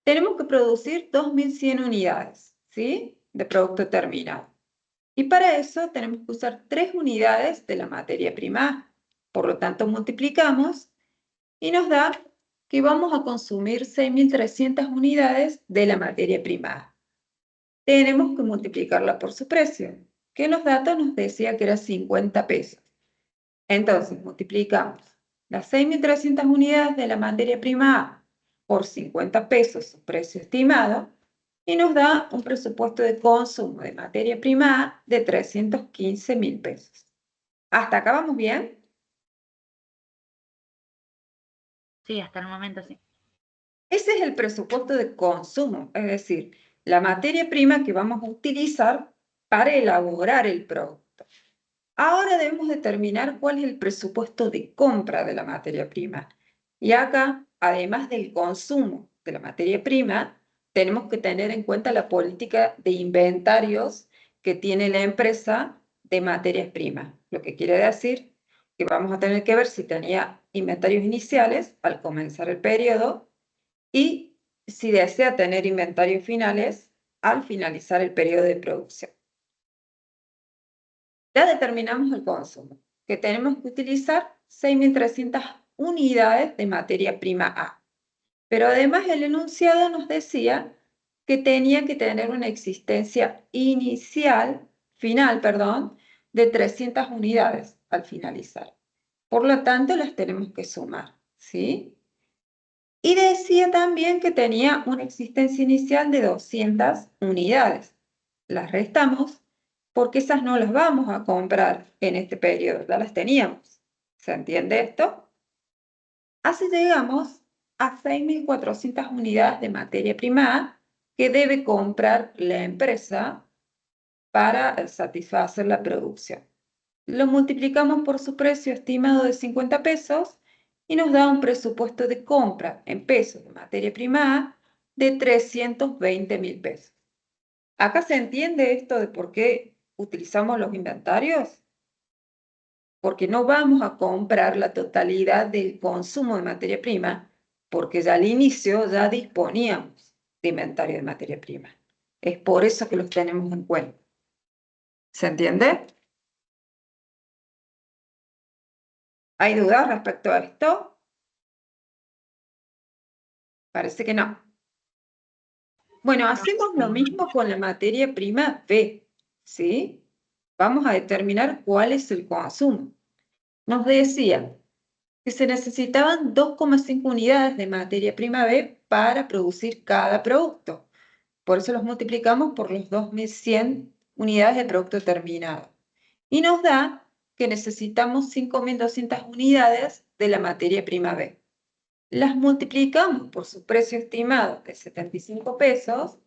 tenemos que producir 2.100 unidades, ¿sí?, de producto terminado. Y para eso tenemos que usar 3 unidades de la materia prima A. Por lo tanto, multiplicamos y nos da que vamos a consumir 6.300 unidades de la materia prima A. Tenemos que multiplicarla por su precio, que en los datos nos decía que era 50 pesos. Entonces, multiplicamos las 6.300 unidades de la materia prima A por 50 pesos, su precio estimado, y nos da un presupuesto de consumo de materia prima A de 315.000 pesos. ¿Hasta acá vamos bien? Sí, hasta el momento sí. Ese es el presupuesto de consumo, es decir, la materia prima que vamos a utilizar para elaborar el producto. Ahora debemos determinar cuál es el presupuesto de compra de la materia prima. Y acá, además del consumo de la materia prima, tenemos que tener en cuenta la política de inventarios que tiene la empresa de materias primas. Lo que quiere decir que vamos a tener que ver si tenía inventarios iniciales al comenzar el periodo y si desea tener inventarios finales al finalizar el periodo de producción. Ya determinamos el consumo, que tenemos que utilizar 6.300 unidades de materia prima A. Pero además el enunciado nos decía que tenía que tener una existencia final, de 300 unidades al finalizar. Por lo tanto, las tenemos que sumar, ¿sí? Y decía también que tenía una existencia inicial de 200 unidades. Las restamos porque esas no las vamos a comprar en este periodo, ya las teníamos. ¿Se entiende esto? Así llegamos a 6.400 unidades de materia prima A que debe comprar la empresa para satisfacer la producción. Lo multiplicamos por su precio estimado de 50 pesos y nos da un presupuesto de compra en pesos de materia prima A de 320.000 pesos. ¿Acá se entiende esto de por qué utilizamos los inventarios? Porque no vamos a comprar la totalidad del consumo de materia prima, porque ya al inicio ya disponíamos de inventario de materia prima. Es por eso que los tenemos en cuenta. ¿Se entiende? ¿Hay dudas respecto a esto? Parece que no. Bueno, hacemos lo mismo con la materia prima B, ¿sí? Vamos a determinar cuál es el consumo. Nos decía que se necesitaban 2,5 unidades de materia prima B para producir cada producto. Por eso los multiplicamos por los 2.100 unidades de producto terminado. Y nos da que necesitamos 5.200 unidades de la materia prima B. Las multiplicamos por su precio estimado de 75 pesos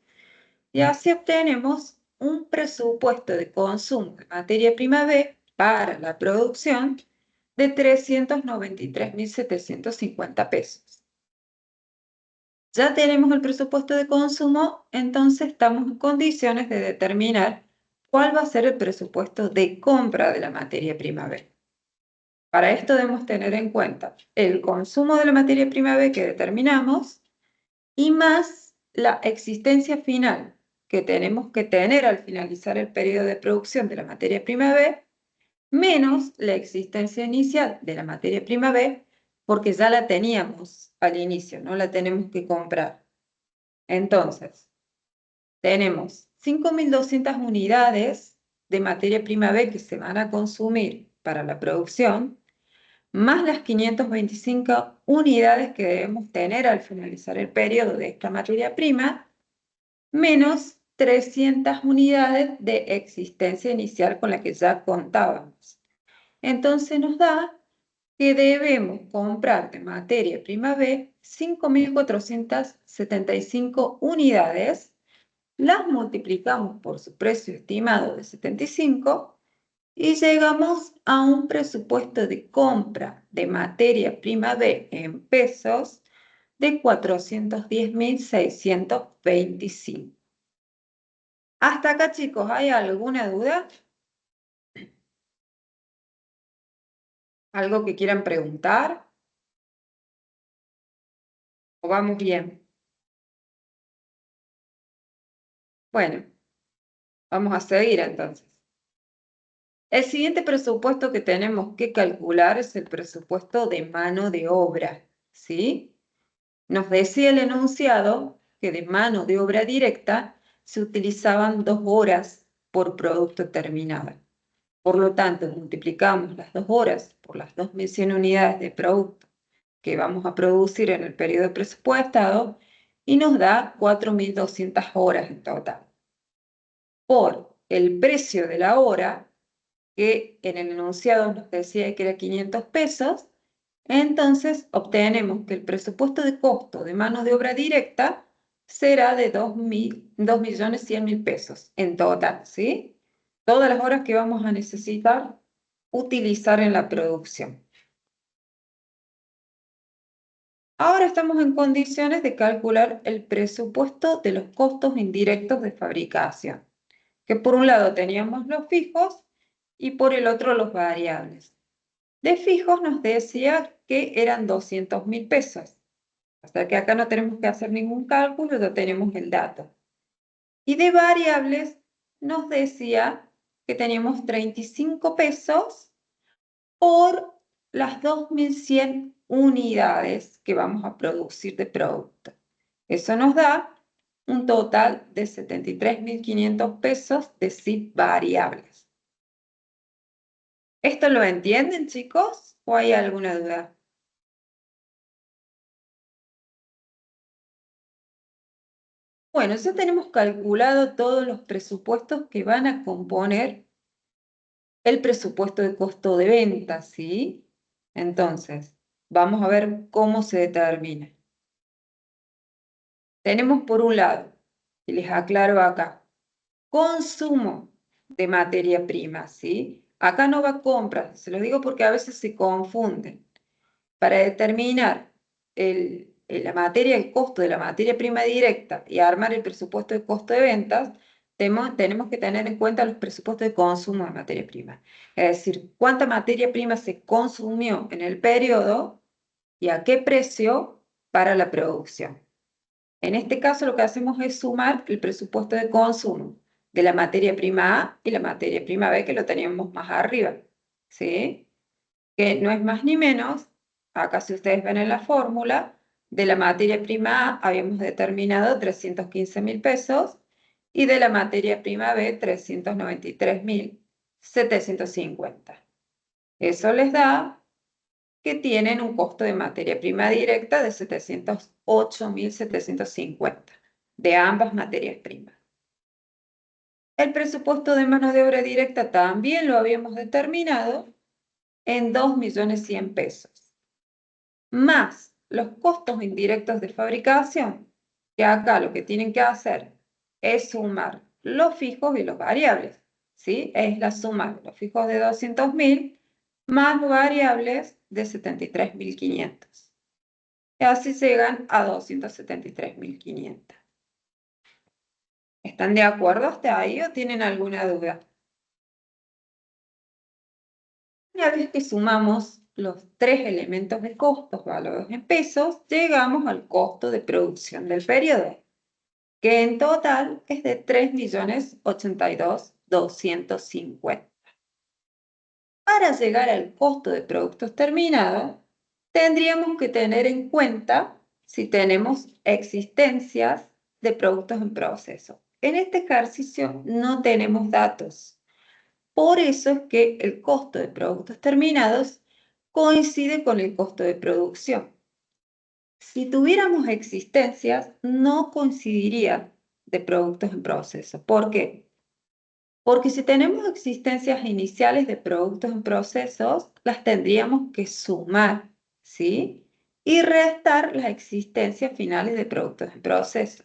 y así obtenemos un presupuesto de consumo de materia prima B para la producción de 393.750 pesos. Ya tenemos el presupuesto de consumo, entonces estamos en condiciones de determinar cuál va a ser el presupuesto de compra de la materia prima B. Para esto debemos tener en cuenta el consumo de la materia prima B que determinamos y más la existencia final que tenemos que tener al finalizar el periodo de producción de la materia prima B, menos la existencia inicial de la materia prima B, porque ya la teníamos al inicio, no la tenemos que comprar. Entonces, tenemos 5.200 unidades de materia prima B que se van a consumir para la producción, más las 525 unidades que debemos tener al finalizar el periodo de esta materia prima, menos 300 unidades de existencia inicial con la que ya contábamos. Entonces nos da que debemos comprar de materia prima B 5.475 unidades, las multiplicamos por su precio estimado de 75 y llegamos a un presupuesto de compra de materia prima B en pesos de 410.625. Hasta acá, chicos, ¿hay alguna duda? ¿Algo que quieran preguntar? ¿O vamos bien? Bueno, vamos a seguir entonces. El siguiente presupuesto que tenemos que calcular es el presupuesto de mano de obra, ¿sí? Nos decía el enunciado que de mano de obra directa se utilizaban 2 horas por producto terminado. Por lo tanto, multiplicamos las 2 horas por las 2.100 unidades de producto que vamos a producir en el periodo presupuestado y nos da 4.200 horas en total. Por el precio de la hora, que en el enunciado nos decía que era 500 pesos, entonces obtenemos que el presupuesto de costo de mano de obra directa será de 2.100.000 pesos en total, ¿sí? Todas las horas que vamos a necesitar utilizar en la producción. Ahora estamos en condiciones de calcular el presupuesto de los costos indirectos de fabricación, que por un lado teníamos los fijos y por el otro los variables. De fijos nos decía que eran 200.000 pesos. O sea que acá no tenemos que hacer ningún cálculo, ya tenemos el dato. Y de variables nos decía que teníamos 35 pesos por las 2.100 unidades que vamos a producir de producto. Eso nos da un total de 73.500 pesos de SIP variables. ¿Esto lo entienden, chicos? ¿O hay alguna duda? Bueno, ya tenemos calculado todos los presupuestos que van a componer el presupuesto de costo de venta, ¿sí? Entonces, vamos a ver cómo se determina. Tenemos por un lado, y les aclaro acá, consumo de materia prima, ¿sí? Acá no va compra, se lo digo porque a veces se confunden. Para determinar el costo de la materia prima directa y armar el presupuesto de costo de ventas, tenemos que tener en cuenta los presupuestos de consumo de materia prima. Es decir, cuánta materia prima se consumió en el periodo y a qué precio para la producción. En este caso lo que hacemos es sumar el presupuesto de consumo de la materia prima A y la materia prima B, que lo teníamos más arriba, ¿sí? Que no es más ni menos, acá si ustedes ven en la fórmula, de la materia prima A habíamos determinado 315.000 pesos y de la materia prima B 393.750. Eso les da que tienen un costo de materia prima directa de 708.750 de ambas materias primas. El presupuesto de mano de obra directa también lo habíamos determinado en 2.100.000 pesos, más los costos indirectos de fabricación, que acá lo que tienen que hacer es sumar los fijos y los variables, ¿sí? Es la suma de los fijos de 200.000 más los variables de 73.500. Y así llegan a 273.500. ¿Están de acuerdo hasta ahí o tienen alguna duda? Una vez que sumamos los 3 elementos de costos valorados en pesos, llegamos al costo de producción del periodo, que en total es de 3.082.250. Para llegar al costo de productos terminados, tendríamos que tener en cuenta si tenemos existencias de productos en proceso. En este ejercicio no tenemos datos. Por eso es que el costo de productos terminados coincide con el costo de producción. Si tuviéramos existencias, no coincidiría de productos en proceso. ¿Por qué? Porque si tenemos existencias iniciales de productos en procesos, las tendríamos que sumar, ¿sí? Y restar las existencias finales de productos en proceso.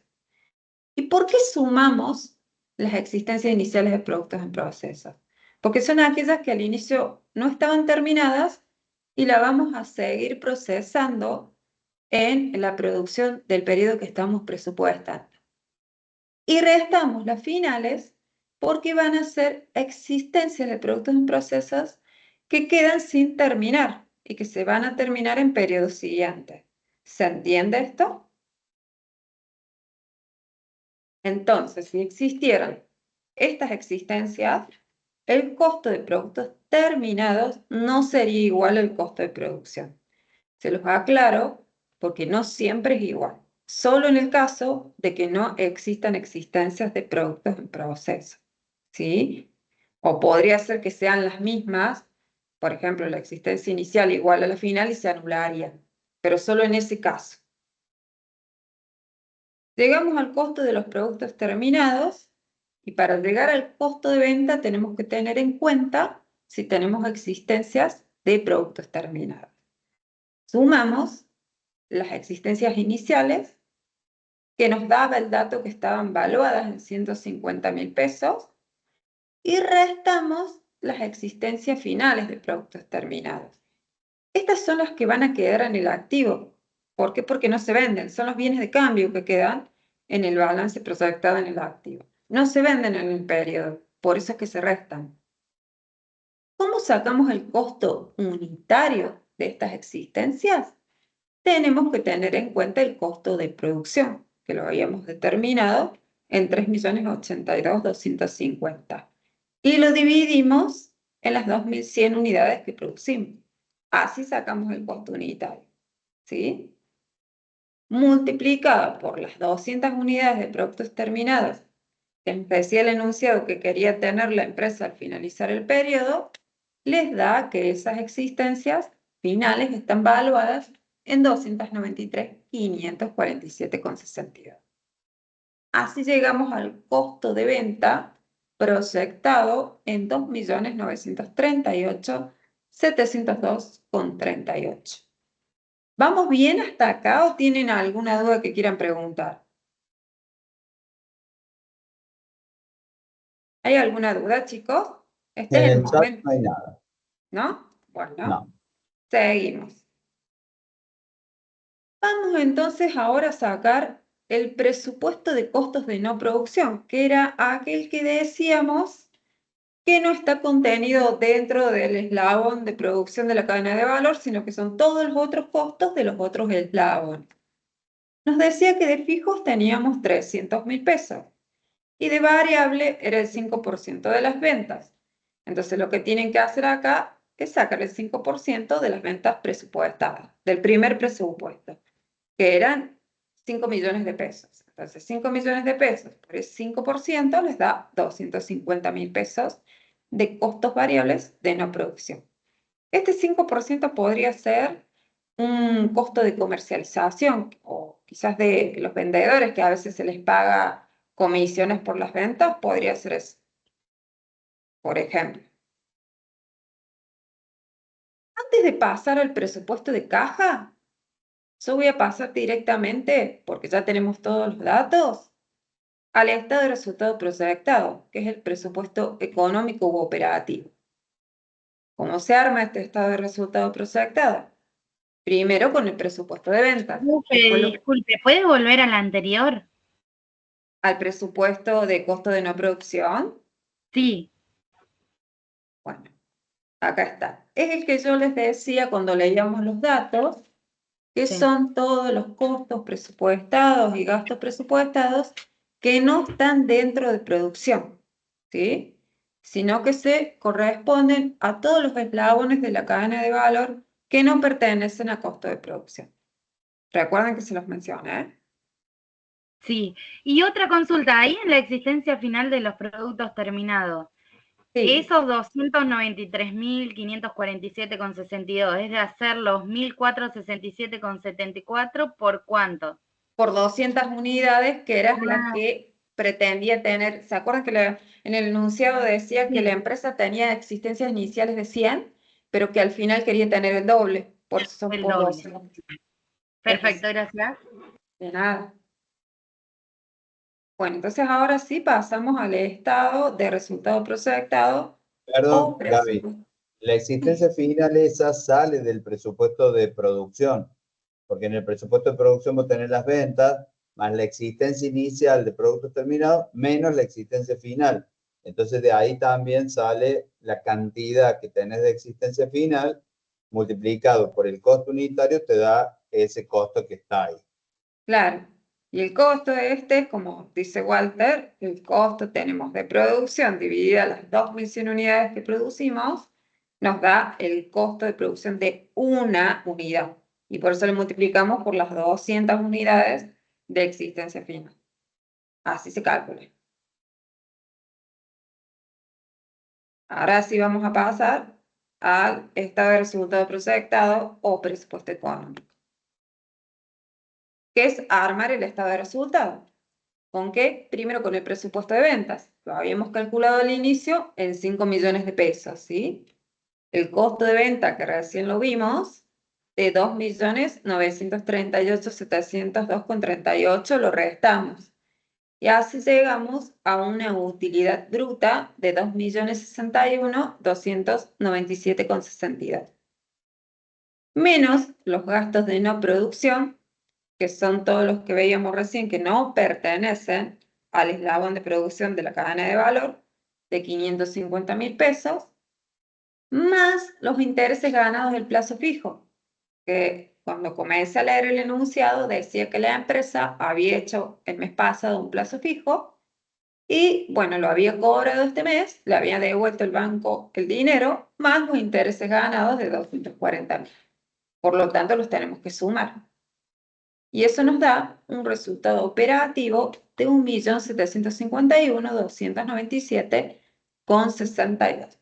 ¿Y por qué sumamos las existencias iniciales de productos en proceso? Porque son aquellas que al inicio no estaban terminadas y la vamos a seguir procesando en la producción del periodo que estamos presupuestando. Y restamos las finales porque van a ser existencias de productos en procesos que quedan sin terminar y que se van a terminar en periodos siguientes. ¿Se entiende esto? Entonces, si existieran estas existencias, el costo de productos terminados no sería igual al costo de producción. Se los aclaro porque no siempre es igual. Solo en el caso de que no existan existencias de productos en proceso, ¿sí? O podría ser que sean las mismas, por ejemplo, la existencia inicial igual a la final y se anularía, pero solo en ese caso. Llegamos al costo de los productos terminados y para llegar al costo de venta tenemos que tener en cuenta si tenemos existencias de productos terminados. Sumamos las existencias iniciales, que nos daba el dato que estaban valuadas en 150.000 pesos, y restamos las existencias finales de productos terminados. Estas son las que van a quedar en el activo. ¿Por qué? Porque no se venden, son los bienes de cambio que quedan en el balance proyectado en el activo. No se venden en el periodo, por eso es que se restan. ¿Cómo sacamos el costo unitario de estas existencias? Tenemos que tener en cuenta el costo de producción, que lo habíamos determinado en 3.082.250. Y lo dividimos en las 2.100 unidades que producimos. Así sacamos el costo unitario, ¿sí? Multiplicado por las 200 unidades de productos terminados que nos decía el enunciado que quería tener la empresa al finalizar el periodo, les da que esas existencias finales están valuadas en 293.547,62. Así llegamos al costo de venta proyectado en 2.938.702,38. ¿Vamos bien hasta acá o tienen alguna duda que quieran preguntar? ¿Hay alguna duda, chicos? Este En es el el chat momento, no hay nada. ¿no? Bueno, No. seguimos. Vamos entonces ahora a sacar el presupuesto de costos de no producción, que era aquel que decíamos que no está contenido dentro del eslabón de producción de la cadena de valor, sino que son todos los otros costos de los otros eslabones. Nos decía que de fijos teníamos 300.000 pesos y de variable era el 5% de las ventas. Entonces lo que tienen que hacer acá es sacar el 5% de las ventas presupuestadas, del primer presupuesto, que eran 5 millones de pesos. Entonces 5 millones de pesos por el 5% les da 250.000 pesos de costos variables de no producción. Este 5% podría ser un costo de comercialización o quizás de los vendedores que a veces se les paga comisiones por las ventas, podría ser eso. Por ejemplo, antes de pasar al presupuesto de caja, yo voy a pasar directamente, porque ya tenemos todos los datos, al estado de resultado proyectado, que es el presupuesto económico u operativo. ¿Cómo se arma este estado de resultado proyectado? Primero con el presupuesto de ventas. Disculpe, ¿puede volver al anterior? Al presupuesto de costo de no producción. Sí. Bueno, acá está. Es el que yo les decía cuando leíamos los datos, que Sí. son todos los costos presupuestados y gastos presupuestados que no están dentro de producción, ¿sí? Sino que se corresponden a todos los eslabones de la cadena de valor que no pertenecen a costo de producción. Recuerden que se los mencioné, ¿eh? Sí. Y otra consulta, ahí en la existencia final de los productos terminados, Sí, esos 293.547,62, es de hacer los 1.467,74, ¿por cuánto? por 200 unidades, que era la Ah, que pretendía tener. ¿Se acuerdan que en el enunciado decía que la sí, empresa tenía existencias iniciales de 100, pero que al final quería tener el doble? Por eso son el por doble. 200. Es Perfecto, gracias. de nada. Bueno, entonces ahora sí pasamos al estado de resultado proyectado Perdón, o Gaby. presupuesto. La existencia final esa sale del presupuesto de producción, porque en el presupuesto de producción vos tenés las ventas, más la existencia inicial de productos terminados, menos la existencia final. Entonces de ahí también sale la cantidad que tenés de existencia final, multiplicado por el costo unitario, te da ese costo que está ahí. Claro. Y el costo de este, como dice Walter, el costo tenemos de producción dividida las 2.100 unidades que producimos, nos da el costo de producción de una unidad. Y por eso lo multiplicamos por las 200 unidades de existencia final. Así se calcula. Ahora sí vamos a pasar al estado de resultado proyectado o presupuesto económico, que es armar el estado de resultado. ¿Con qué? Primero con el presupuesto de ventas. Lo habíamos calculado al inicio en 5 millones de pesos, ¿sí? El costo de venta, que recién lo vimos, de 2.938.702,38 lo restamos. Y así llegamos a una utilidad bruta de 2.061.297,62. Menos los gastos de no producción, que son todos los que veíamos recién, que no pertenecen al eslabón de producción de la cadena de valor, de 550.000 pesos, más los intereses ganados del plazo fijo, que cuando comencé a leer el enunciado decía que la empresa había hecho el mes pasado un plazo fijo y, bueno, lo había cobrado este mes, le había devuelto el banco el dinero, más los intereses ganados de 240.000. Por lo tanto, los tenemos que sumar. Y eso nos da un resultado operativo de 1.751.297,62.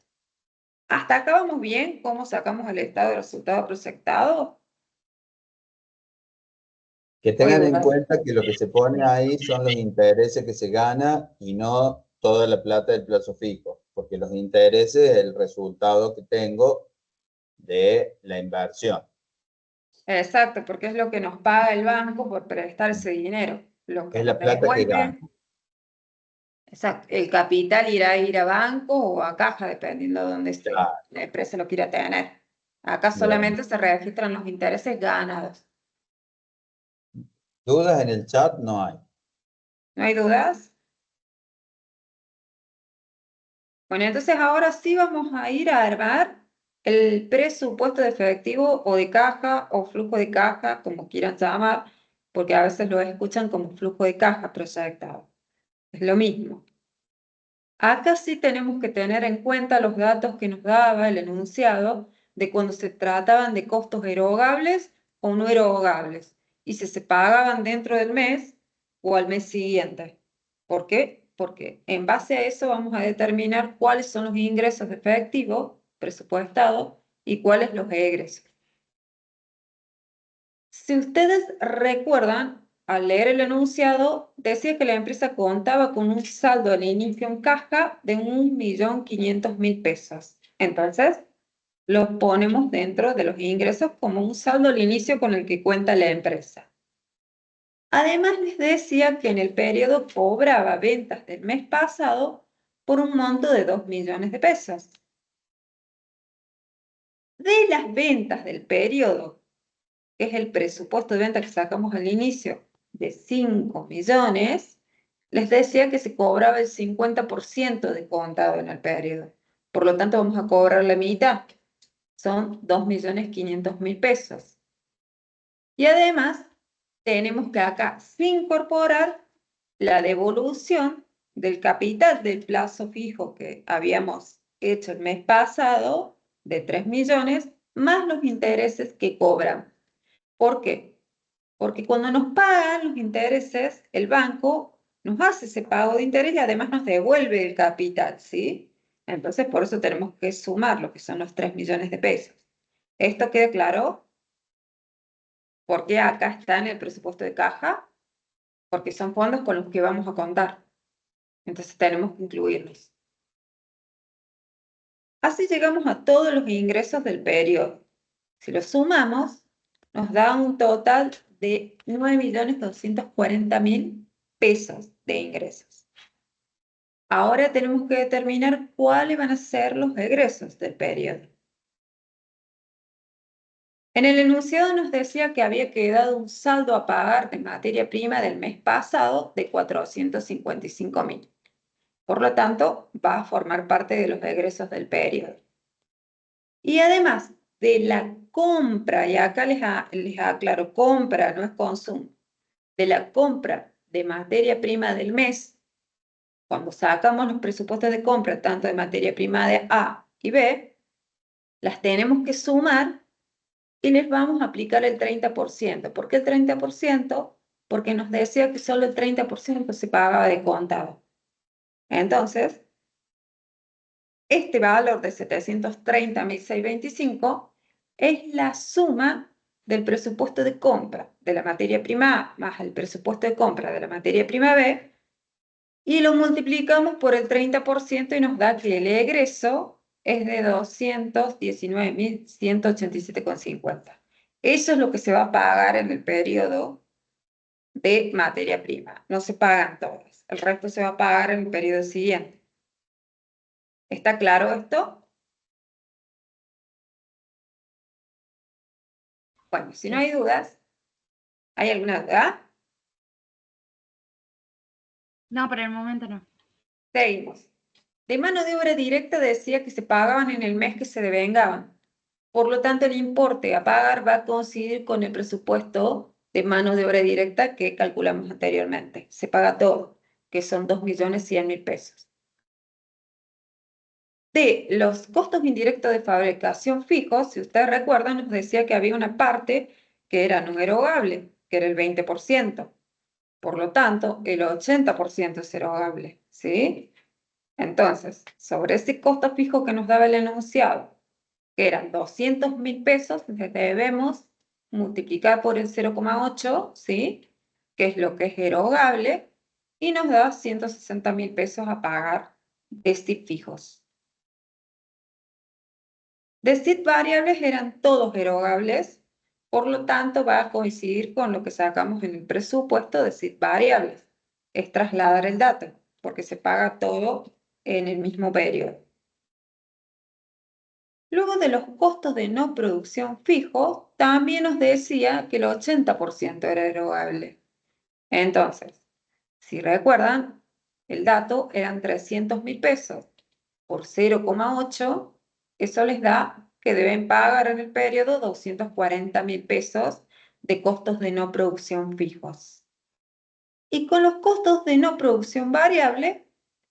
¿Hasta acá vamos bien? ¿Cómo sacamos el estado de resultado proyectado? Que ¿O hay tengan en dudas? cuenta que lo que se pone ahí son los intereses que se gana y no toda la plata del plazo fijo, porque los intereses es el resultado que tengo de la inversión. Exacto, porque es lo que nos paga el banco por prestar ese dinero. Lo que Es nos la plata que devuelve, gano. exacto, el capital irá a ir a banco o a caja, dependiendo de dónde Ya, la empresa lo quiera tener. Acá bien. solamente se registran los intereses ganados. ¿Dudas en el chat? No hay. ¿No hay dudas? Bueno, entonces ahora sí vamos a ir a armar el presupuesto de efectivo o de caja o flujo de caja, como quieran llamar, porque a veces lo escuchan como flujo de caja proyectado. Es lo mismo. Acá sí tenemos que tener en cuenta los datos que nos daba el enunciado de cuando se trataban de costos erogables o no erogables y si se pagaban dentro del mes o al mes siguiente. ¿Por qué? Porque en base a eso vamos a determinar cuáles son los ingresos de efectivo presupuestado y cuáles los egresos. Si ustedes recuerdan, al leer el enunciado, decía que la empresa contaba con un saldo al inicio en caja de 1.500.000 pesos. Entonces, lo ponemos dentro de los ingresos como un saldo al inicio con el que cuenta la empresa. Además, les decía que en el periodo cobraba ventas del mes pasado por un monto de 2 millones de pesos. De las ventas del periodo, que es el presupuesto de venta que sacamos al inicio, de 5 millones, les decía que se cobraba el 50% de contado en el periodo. Por lo tanto, vamos a cobrar la mitad. Son 2.500.000 pesos. Y además, tenemos que acá incorporar la devolución del capital del plazo fijo que habíamos hecho el mes pasado, de 3 millones, más los intereses que cobran. ¿Por qué? Porque cuando nos pagan los intereses, el banco nos hace ese pago de interés y además nos devuelve el capital, ¿sí? Entonces, por eso tenemos que sumar lo que son los 3 millones de pesos. ¿Esto queda claro? Porque acá está en el presupuesto de caja, porque son fondos con los que vamos a contar. Entonces tenemos que incluirlos. Así llegamos a todos los ingresos del periodo. Si los sumamos, nos da un total de 9.240.000 pesos de ingresos. Ahora tenemos que determinar cuáles van a ser los egresos del periodo. En el enunciado nos decía que había quedado un saldo a pagar de materia prima del mes pasado de 455.000. Por lo tanto, va a formar parte de los egresos del periodo. Y además de la compra, y acá les aclaro, compra, no es consumo, de la compra de materia prima del mes, cuando sacamos los presupuestos de compra, tanto de materia prima de A y B, las tenemos que sumar y les vamos a aplicar el 30%. ¿Por qué el 30%? Porque nos decía que solo el 30% se pagaba de contado. Entonces, este valor de 730.625 es la suma del presupuesto de compra de la materia prima A más el presupuesto de compra de la materia prima B y lo multiplicamos por el 30% y nos da que el egreso es de 219.187,50. Eso es lo que se va a pagar en el periodo de materia prima. No se pagan todas. El resto se va a pagar en el periodo siguiente. ¿Está claro esto? Bueno, si no hay dudas, ¿hay alguna duda? No, por el momento no. Seguimos. De mano de obra directa decía que se pagaban en el mes que se devengaban. Por lo tanto, el importe a pagar va a coincidir con el presupuesto de mano de obra directa que calculamos anteriormente. Se paga todo, que son 2.100.000 pesos. De los costos indirectos de fabricación fijos, si ustedes recuerdan, nos decía que había una parte que era no erogable, que era el 20%. Por lo tanto, el 80% es erogable, ¿sí? Entonces, sobre ese costo fijo que nos daba el enunciado, que eran 200.000 pesos, debemos multiplicar por el 0,8, ¿sí? Que es lo que es erogable, y nos da 160.000 pesos a pagar de STIP fijos. De STIP variables eran todos erogables, por lo tanto va a coincidir con lo que sacamos en el presupuesto de STIP variables. Es trasladar el dato, porque se paga todo en el mismo periodo. Luego de los costos de no producción fijos, también nos decía que el 80% era erogable. Entonces, si recuerdan, el dato eran 300.000 pesos por 0,8, eso les da que deben pagar en el periodo 240.000 pesos de costos de no producción fijos. Y con los costos de no producción variable,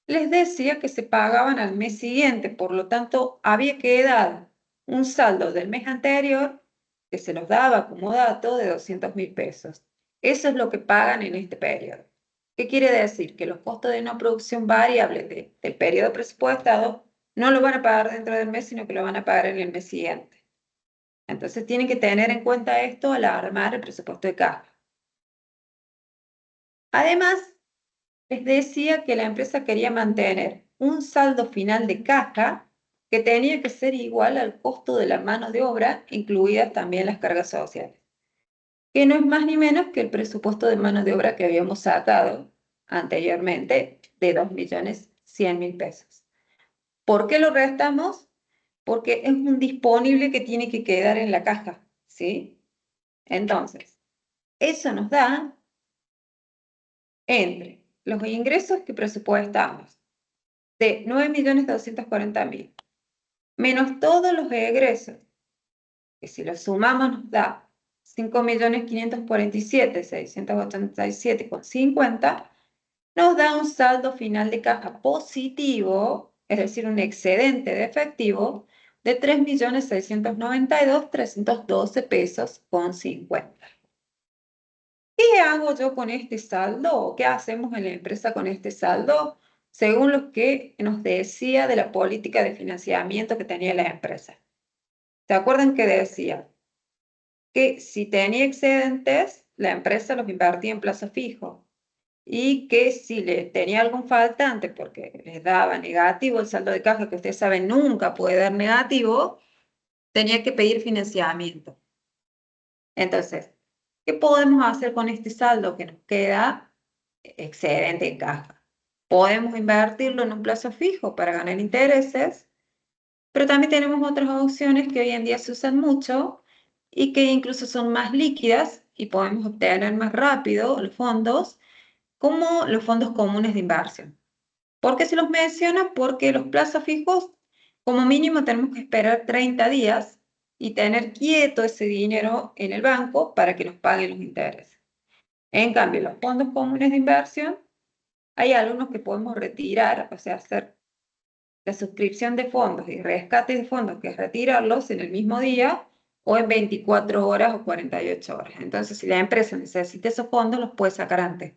les decía que se pagaban al mes siguiente, por lo tanto, había quedado un saldo del mes anterior que se nos daba como dato de 200.000 pesos. Eso es lo que pagan en este periodo. ¿Qué quiere decir? Que los costos de no producción variable del periodo presupuestado no lo van a pagar dentro del mes, sino que lo van a pagar en el mes siguiente. Entonces tienen que tener en cuenta esto al armar el presupuesto de caja. Además, les decía que la empresa quería mantener un saldo final de caja que tenía que ser igual al costo de la mano de obra, incluidas también las cargas sociales, que no es más ni menos que el presupuesto de mano de obra que habíamos sacado anteriormente de 2.100.000 pesos. ¿Por qué lo restamos? Porque es un disponible que tiene que quedar en la caja, ¿sí? Entonces, eso nos da entre los ingresos que presupuestamos de 9.240.000 menos todos los egresos, que si los sumamos nos da 5.547.687,50, nos da un saldo final de caja positivo, es decir, un excedente de efectivo de 3.692.312 pesos con 50. ¿Qué hago yo con este saldo? ¿O qué hacemos en la empresa con este saldo? Según lo que nos decía de la política de financiamiento que tenía la empresa. ¿Se acuerdan que decía que si tenía excedentes, la empresa los invertía en plazo fijo? Y que si le tenía algún faltante, porque les daba negativo el saldo de caja, que ustedes saben nunca puede dar negativo, tenía que pedir financiamiento. Entonces, ¿qué podemos hacer con este saldo que nos queda excedente en caja? Podemos invertirlo en un plazo fijo para ganar intereses, pero también tenemos otras opciones que hoy en día se usan mucho y que incluso son más líquidas y podemos obtener más rápido los fondos, como los fondos comunes de inversión. ¿Por qué se los menciona? Porque los plazos fijos, como mínimo, tenemos que esperar 30 días y tener quieto ese dinero en el banco para que nos paguen los intereses. En cambio, los fondos comunes de inversión, hay algunos que podemos retirar, o sea, hacer la suscripción de fondos y rescate de fondos, que es retirarlos en el mismo día o en 24 horas o 48 horas. Entonces, si la empresa necesita esos fondos, los puede sacar antes.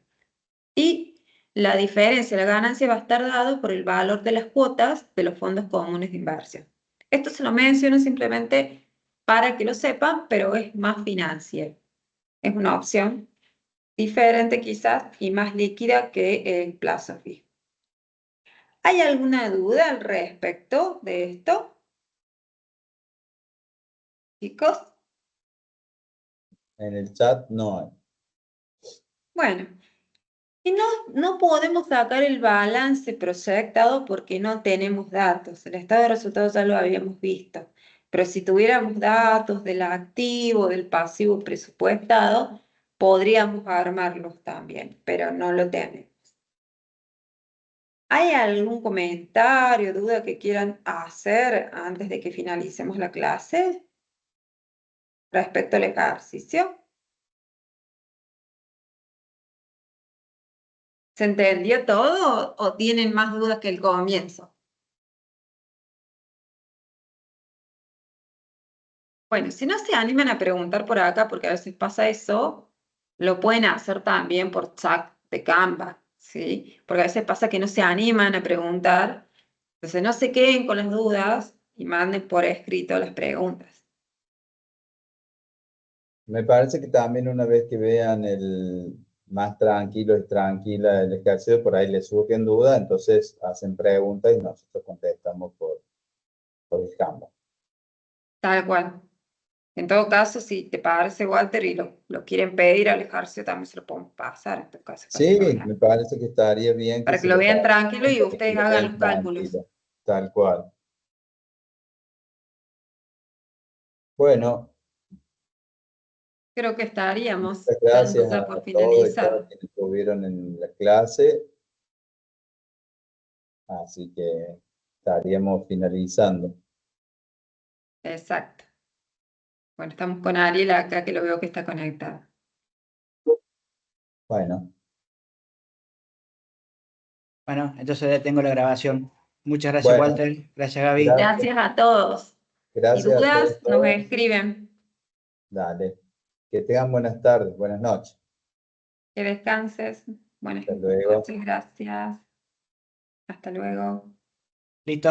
Y la diferencia, la ganancia va a estar dado por el valor de las cuotas de los fondos comunes de inversión. Esto se lo menciono simplemente para que lo sepan, pero es más financiero. Es una opción diferente quizás y más líquida que el plazo fijo. ¿Hay alguna duda al respecto de esto, chicos? En el chat no hay. Bueno, y no podemos sacar el balance proyectado porque no tenemos datos. El estado de resultados ya lo habíamos visto. Pero si tuviéramos datos del activo, del pasivo presupuestado, podríamos armarlos también, pero no lo tenemos. ¿Hay algún comentario, duda que quieran hacer antes de que finalicemos la clase respecto al ejercicio? ¿Se entendió todo o tienen más dudas que el comienzo? Bueno, si no se animan a preguntar por acá, porque a veces pasa eso, lo pueden hacer también por chat de Canva, ¿sí? Porque a veces pasa que no se animan a preguntar, entonces no se queden con las dudas y manden por escrito las preguntas. Me parece que también una vez que vean el más tranquilo y tranquila el ejercicio, por ahí les surgen dudas, entonces hacen preguntas y nosotros contestamos por el campo. Tal cual. En todo caso, si te parece, Walter, y lo quieren pedir al ejercicio, también se lo podemos pasar, en todo caso, Sí, me parece que estaría bien que para que se lo lo vean pasen, tranquilo y para que ustedes lo hagan vean los cálculos. tranquilo, tal cual. Bueno, Creo que estaríamos muchas dando gracias ya a por todos y todas finalizado. quienes estuvieron en la clase, así que estaríamos finalizando. Exacto. Bueno, estamos con Ariel acá, que lo veo que está conectado. Bueno, Bueno, entonces detengo la grabación. Muchas gracias, bueno, Walter. Gracias, Gaby. gracias, Gracias a todos. Si gracias a dudas, nos todos. escriben. Dale. Que tengan buenas tardes, buenas noches. Que descanses. Buenas Hasta luego. noches, gracias. Hasta luego. Listo.